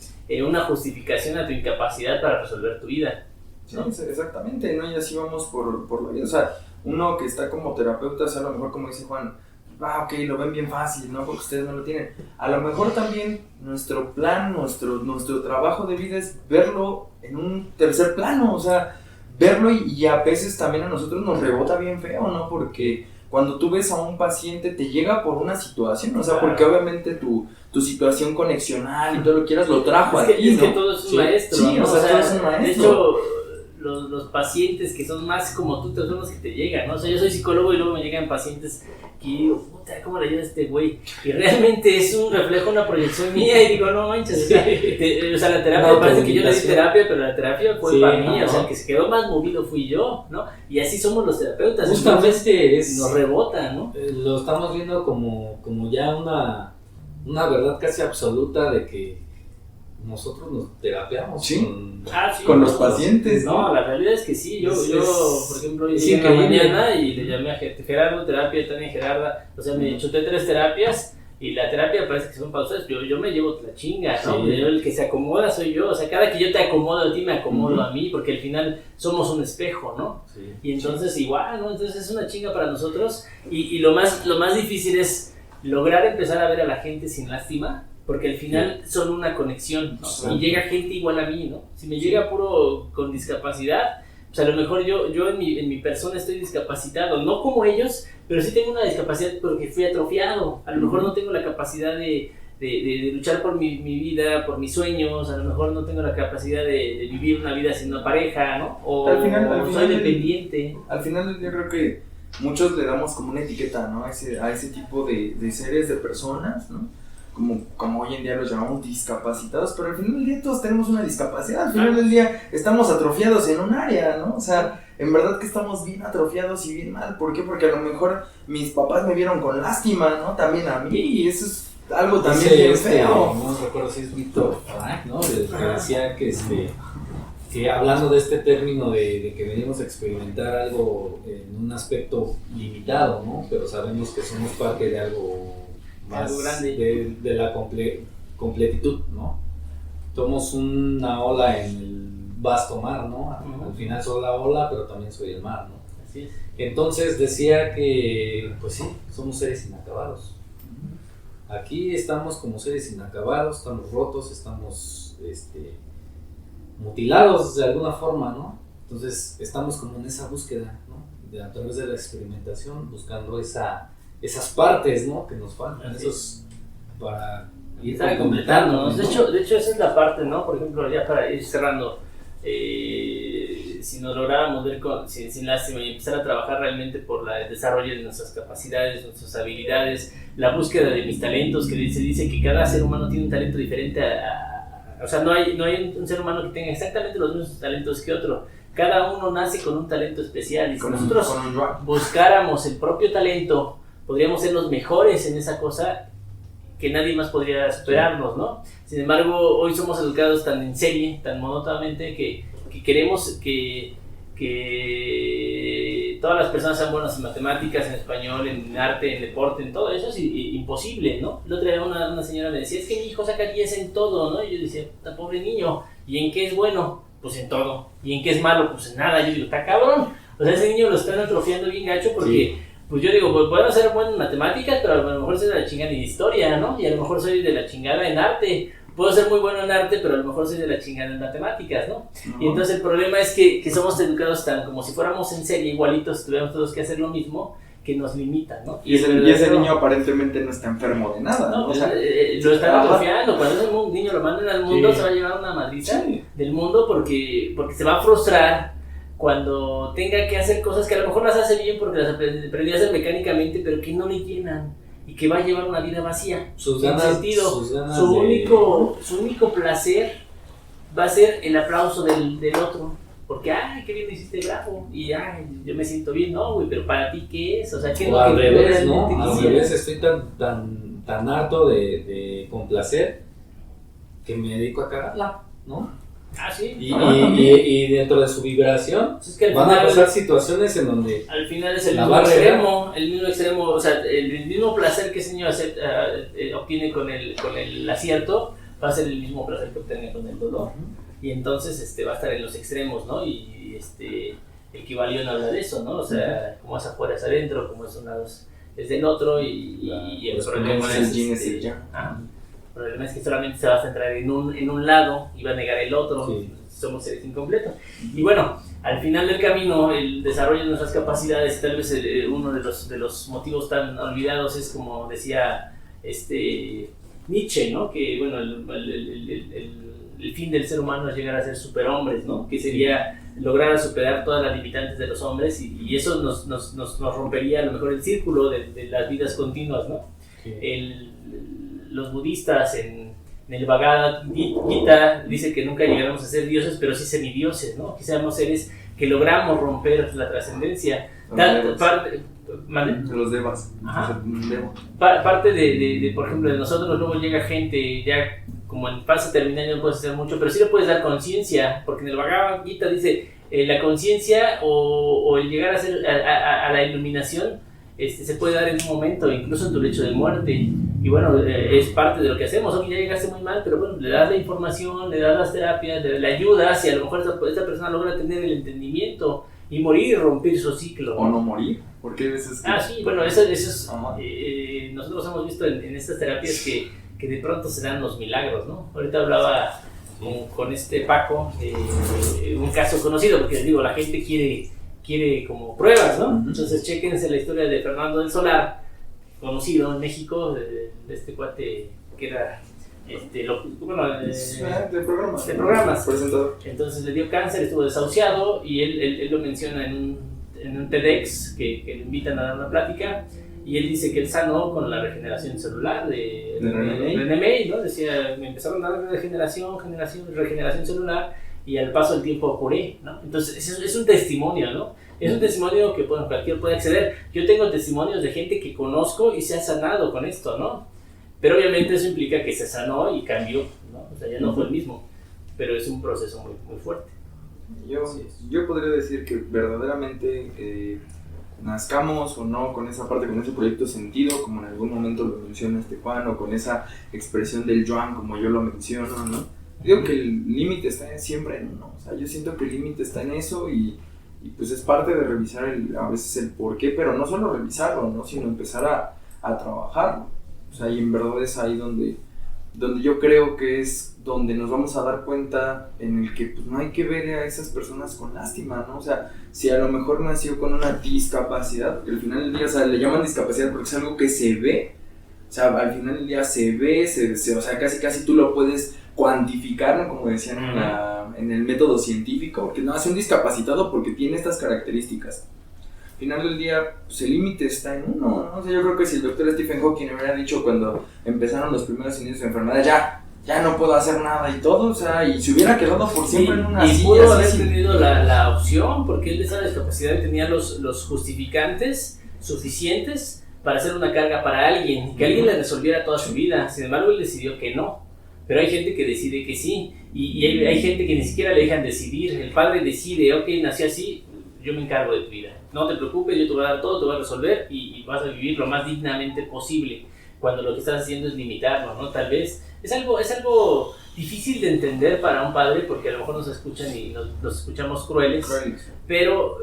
una justificación a tu incapacidad para resolver tu vida, ¿no? Sí, exactamente, ¿no? Y así vamos por la vida. O sea, uno que está como terapeuta, o sea, a lo mejor como dice Juan, ok, lo ven bien fácil, ¿no? Porque ustedes no lo tienen. A lo mejor también nuestro plan, nuestro trabajo de vida es verlo en un tercer plano, o sea, verlo y a veces también a nosotros nos rebota bien feo, ¿no? Porque cuando tú ves a un paciente te llega por una situación, o sea, porque obviamente tu situación conexional y todo lo que quieras lo trajo a ti, ¿no? Es que todo es un maestro, sí, ¿no? o sea, todo es un maestro. De hecho, los pacientes que son más como tú son los que te llegan, ¿no? O sea, yo soy psicólogo y luego me llegan pacientes que digo, puta, ¿cómo le ayuda a este güey? Y realmente es un reflejo, una proyección mía y digo, no manches, o sea, la terapia, parece que yo le di terapia, pero la terapia fue para mí, o sea, el que se quedó más movido fui yo, ¿no? Y así somos los terapeutas. Justamente nos rebota, ¿no? Lo estamos viendo como ya una verdad casi absoluta de que nosotros nos terapiamos con los pacientes. No, la realidad es que sí. Yo por ejemplo, llegué en la mañana y le llamé a Gerardo, terapia, Tania Gerarda. O sea, me chuté 3 terapias y la terapia parece que son para ustedes, pero yo me llevo la chinga, ¿no? Sí. El que se acomoda soy yo. O sea, cada que yo te acomodo a ti, me acomodo a mí, porque al final somos un espejo, ¿no? Sí. Y entonces igual, ¿no? Entonces es una chinga para nosotros. Y lo más difícil es lograr empezar a ver a la gente sin lástima. Porque al final son una conexión, ¿no? Y llega gente igual a mí, ¿no? Si me llega puro con discapacidad, pues a lo mejor yo en mi persona estoy discapacitado, no como ellos, pero sí tengo una discapacidad porque fui atrofiado. A lo mejor no tengo la capacidad de luchar por mi vida, por mis sueños, a lo mejor no tengo la capacidad de vivir una vida sin una pareja, ¿no? O al final soy dependiente. Al final yo creo que muchos le damos como una etiqueta, ¿no? A ese tipo de seres, de personas, ¿no? Como hoy en día los llamamos discapacitados, pero al final del día todos tenemos una discapacidad, al final del día estamos atrofiados en un área, ¿no? O sea, en verdad que estamos bien atrofiados y bien mal. ¿Por qué? Porque a lo mejor mis papás me vieron con lástima, ¿no? También a mí, y eso es algo también bien feo. No recuerdo si es Víctor Frank, ¿no? Que decía que hablando de este término de que venimos a experimentar algo en un aspecto limitado, ¿no? Pero sabemos que somos parte de algo más grande, de la completitud, ¿no? Somos una ola en el vasto mar, ¿no? Al final soy la ola, pero también soy el mar, ¿no? Así es. Entonces decía que, pues sí, somos seres inacabados. Aquí estamos como seres inacabados, estamos rotos, estamos mutilados de alguna forma, ¿no? Entonces estamos como en esa búsqueda, ¿no? A través de la experimentación, buscando esas partes, ¿no? Que nos faltan, esos para ir completándonos. De hecho esa es la parte, ¿no? Por ejemplo, ya para ir cerrando, si nos lográramos ver sin lástima y empezar a trabajar realmente por el desarrollo de nuestras capacidades, nuestras habilidades, la búsqueda de mis talentos, que se dice que cada ser humano tiene un talento diferente o sea, no hay un ser humano que tenga exactamente los mismos talentos que otro. Cada uno nace con un talento especial y si nosotros buscáramos el propio talento, podríamos ser los mejores en esa cosa que nadie más podría superarnos, ¿no? Sin embargo, hoy somos educados tan en serie, tan monótonamente, que queremos que todas las personas sean buenas en matemáticas, en español, en arte, en deporte, en todo eso es imposible, ¿no? El otro día una señora me decía, es que mi hijo saca 10 en todo, ¿no? Y yo decía, está pobre niño, ¿y en qué es bueno? Pues en todo. ¿Y en qué es malo? Pues en nada. Yo digo, está cabrón. O sea, ese niño lo están atrofiando bien gacho porque pues yo digo, pues puedo ser bueno en matemáticas, pero a lo mejor soy de la chingada en historia, ¿no? Y a lo mejor soy de la chingada en arte. Puedo ser muy bueno en arte, pero a lo mejor soy de la chingada en matemáticas, ¿no? Y entonces el problema es que somos educados tan como si fuéramos en serie igualitos, tuviéramos todos que hacer lo mismo, que nos limita, ¿no? Y ese niño aparentemente no está enfermo de nada, ¿no? O sea, lo están atrofiando. Cuando ese niño lo mandan al mundo, se va a llevar una madriza del mundo porque se va a frustrar cuando tenga que hacer cosas que a lo mejor las hace bien porque las aprendió a hacer mecánicamente, pero que no le llenan y que va a llevar una vida vacía. Su único placer va a ser el aplauso del otro. Porque, ay, qué bien hiciste, bravo, y ay, yo me siento bien, no, güey, pero para ti, ¿qué es? O sea, ¿qué es lo que al revés, ¿no? realmente Al revés, estoy tan harto de complacer que me dedico a cagarla, ¿no? Ah, sí. Y dentro de su vibración es que van a pasar situaciones en donde al final es el mismo extremo, o sea, el mismo placer que ese niño obtiene con el acierto va a ser el mismo placer que obtiene con el dolor. Y entonces va a estar en los extremos, ¿no? Y el Kybalión habla de eso, ¿no? O sea, como es afuera es adentro, como es un lado es del otro, y el problema es el problema es que solamente se va a centrar en un lado y va a negar el otro. Sí. Somos seres incompletos. Y bueno, al final del camino, el desarrollo de nuestras capacidades, tal vez uno de los motivos tan olvidados es, como decía Nietzsche, ¿no? Que bueno, el fin del ser humano es llegar a ser superhombres, ¿no? Que sería lograr superar todas las limitantes de los hombres, y eso nos rompería a lo mejor el círculo de las vidas continuas, ¿no? Sí. Los budistas en el Bhagavad Gita dice que nunca llegaremos a ser dioses, pero sí semidioses, ¿no? Que seamos seres que logramos romper la trascendencia. Los devas. Parte de, por ejemplo, de nosotros, luego llega gente ya como en fase terminal, no puedes hacer mucho, pero sí le puedes dar conciencia, porque en el Bhagavad Gita dice la conciencia o el llegar a la iluminación se puede dar en un momento, incluso en tu lecho de muerte. Y bueno, es parte de lo que hacemos. Ok, ya llegaste muy mal, pero bueno, le das la información, le das las terapias, le ayudas, y a lo mejor esta persona logra tener el entendimiento y morir y romper su ciclo. O no morir, porque a veces... sí, bueno, eso es... nosotros hemos visto en estas terapias que de pronto se dan los milagros, ¿no? Ahorita hablaba con Paco, un caso conocido, porque les digo, la gente quiere como pruebas, ¿no? Entonces, chéquense la historia de Fernando del Solar, conocido en México, de este cuate que era de programas. Presentador. Entonces le dio cáncer, estuvo desahuciado, y él lo menciona en un TEDx que le invitan a dar una plática, y él dice que él sanó con la regeneración celular de René May, ¿no? Decía, me empezaron a dar regeneración celular, y al paso del tiempo curé, ¿no? Entonces es un testimonio, ¿no? Es un testimonio que cualquiera puede acceder. Yo tengo testimonios de gente que conozco y se ha sanado con esto, ¿no? Pero obviamente eso implica que se sanó y cambió, ¿no? O sea, ya no fue el mismo, pero es un proceso muy, muy fuerte. Yo podría decir que verdaderamente nazcamos o no con esa parte, con ese proyecto sentido, como en algún momento lo menciona Juan, o con esa expresión del Yuan, como yo lo menciono, ¿no? Digo que el límite está siempre en uno. O sea, yo siento que el límite está en eso, y pues es parte de revisar a veces el por qué, pero no solo revisarlo, ¿no? Sino empezar a trabajarlo. O sea, y en verdad es ahí donde yo creo que es donde nos vamos a dar cuenta en el que pues no hay que ver a esas personas con lástima, ¿no? O sea, si a lo mejor nació con una discapacidad, porque al final del día, o sea, le llaman discapacidad porque es algo que se ve, o sea, al final del día se ve, o sea, casi tú lo puedes cuantificar, ¿no? Como decían en el método científico, porque no, es un discapacitado porque tiene estas características. Al final del día, pues el límite está en uno, ¿no? O sea, yo creo que si el doctor Stephen Hawking hubiera dicho cuando empezaron los primeros inicios de enfermedad, ya no puedo hacer nada y todo, o sea, y se hubiera quedado por siempre en una silla. Y pudo haber tenido la opción, porque él de esa discapacidad tenía los justificantes suficientes para hacer una carga para alguien, que alguien le resolviera toda su vida. Sin embargo, él decidió que no. Pero hay gente que decide que sí, y hay gente que ni siquiera le dejan decidir. El padre decide, ok, nací así, yo me encargo de tu vida. No te preocupes, yo te voy a dar todo, te voy a resolver, y vas a vivir lo más dignamente posible, cuando lo que estás haciendo es limitarlo, ¿no? Tal vez es algo difícil de entender para un padre, porque a lo mejor nos escuchan y nos escuchamos crueles. Pero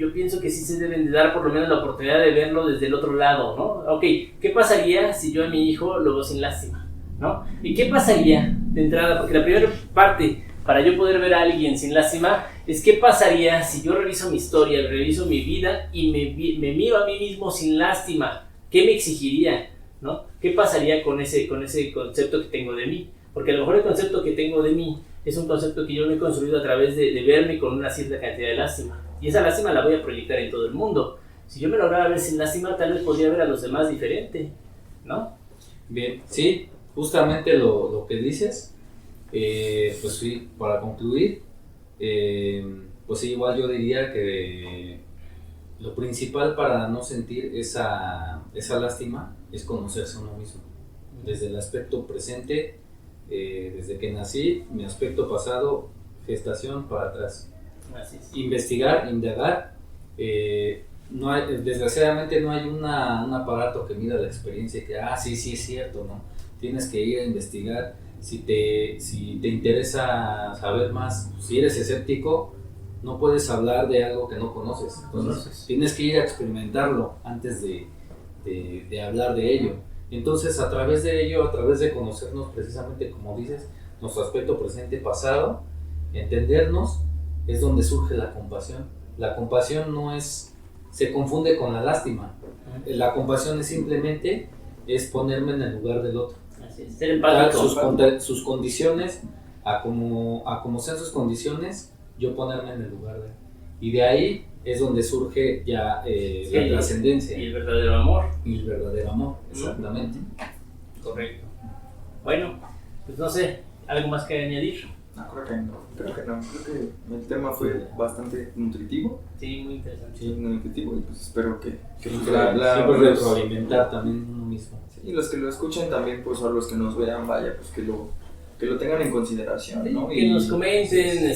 yo pienso que sí se deben de dar por lo menos la oportunidad de verlo desde el otro lado, ¿no? Ok, ¿qué pasaría si yo a mi hijo lo veo sin lástima, ¿no? ¿Y qué pasaría de entrada? Porque la primera parte para yo poder ver a alguien sin lástima es qué pasaría si yo reviso mi historia, reviso mi vida y me miro a mí mismo sin lástima. ¿Qué me exigiría, ¿no? ¿Qué pasaría con ese concepto que tengo de mí? Porque a lo mejor el concepto que tengo de mí es un concepto que yo me he construido a través de verme con una cierta cantidad de lástima. Y esa lástima la voy a proyectar en todo el mundo. Si yo me lograra ver sin lástima, tal vez podría ver a los demás diferente, ¿no? Bien, sí, justamente lo que dices, pues sí, para concluir, pues sí, igual yo diría que lo principal para no sentir esa lástima es conocerse a uno mismo, desde el aspecto presente, desde que nací, mi aspecto pasado, gestación para atrás. Así es. Investigar, indagar. No hay, desgraciadamente no hay un aparato que mida la experiencia y que, sí es cierto, ¿no? Tienes que ir a investigar. Si te interesa saber más, si eres escéptico, no puedes hablar de algo que no conoces. Entonces, tienes que ir a experimentarlo antes de hablar de ello. Entonces, a través de ello, a través de conocernos precisamente, como dices, nuestro aspecto presente, pasado, entendernos, es donde surge la compasión. La compasión se confunde con la lástima. La compasión es simplemente ponerme en el lugar del otro. Así es, ser empático. Sus condiciones, a como sean sus condiciones, yo ponerme en el lugar de él. Y de ahí es donde surge ya la trascendencia. Y el verdadero amor. Y el verdadero amor, exactamente. Correcto. Bueno, pues no sé, ¿algo más que añadir? No, creo que no. Creo que el tema fue bastante nutritivo. Sí, muy interesante. Sí, muy nutritivo, y pues espero que siempre retroalimentar también uno mismo. Sí, y los que lo escuchen también, pues, o los que nos vean, vaya, pues que lo tengan en consideración, ¿no? Que nos comenten,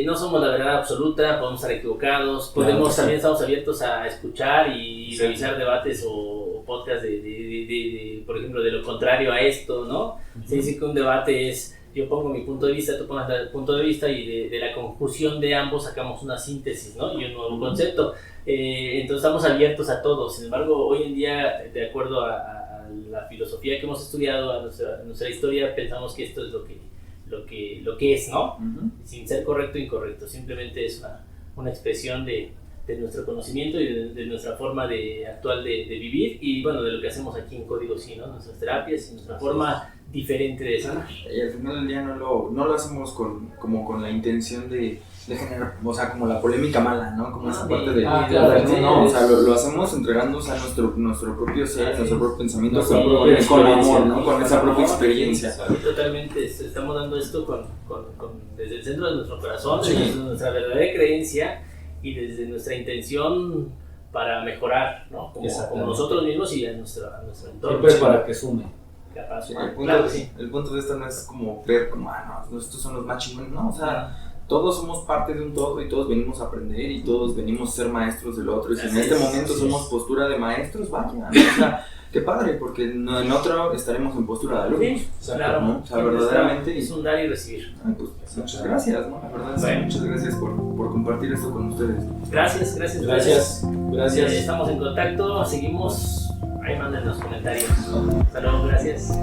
no somos la verdad absoluta, podemos estar equivocados, también estamos abiertos a escuchar y revisar debates o podcasts de, por ejemplo, de lo contrario a esto, ¿no? Se dice que un debate es, yo pongo mi punto de vista, tú pongas el punto de vista y de la conjunción de ambos sacamos una síntesis, ¿no? Y un nuevo concepto. Entonces estamos abiertos a todo. Sin embargo, hoy en día, de acuerdo a la filosofía que hemos estudiado, a nuestra historia, pensamos que esto es lo que es, ¿no? Sin ser correcto o incorrecto, simplemente es una expresión de nuestro conocimiento y de nuestra forma actual de vivir, y bueno, de lo que hacemos aquí en Código Sí, ¿no? Nuestras terapias y nuestra forma diferente de sanar. Y al final del día no lo hacemos con la intención de generar, o sea, como la polémica mala, ¿no? Como esa parte de... o sea, lo hacemos entregándonos a nuestro propio ser, nuestro propio pensamiento, con amor, ¿no? Con esa propia experiencia. Totalmente, estamos dando esto desde el centro de nuestro corazón, desde nuestra verdadera creencia y desde nuestra intención para mejorar, ¿no? Como nosotros mismos y a nuestro entorno. Siempre para que sume. Sí, el punto de esto no es como ver como, no, estos son los más chingones, no, o sea, todos somos parte de un todo y todos venimos a aprender y todos venimos a ser maestros del otro, y si en este momento somos postura de maestros, vaya, ¿no? O sea, qué padre, porque en otro estaremos en postura de alumnos. Sí, claro, ¿no? O sea, verdaderamente es un dar y recibir. Pues, muchas gracias, ¿no? La verdad es que muchas gracias por compartir esto con ustedes. Gracias. Estamos en contacto, seguimos, ahí manden los comentarios. Hasta luego, gracias.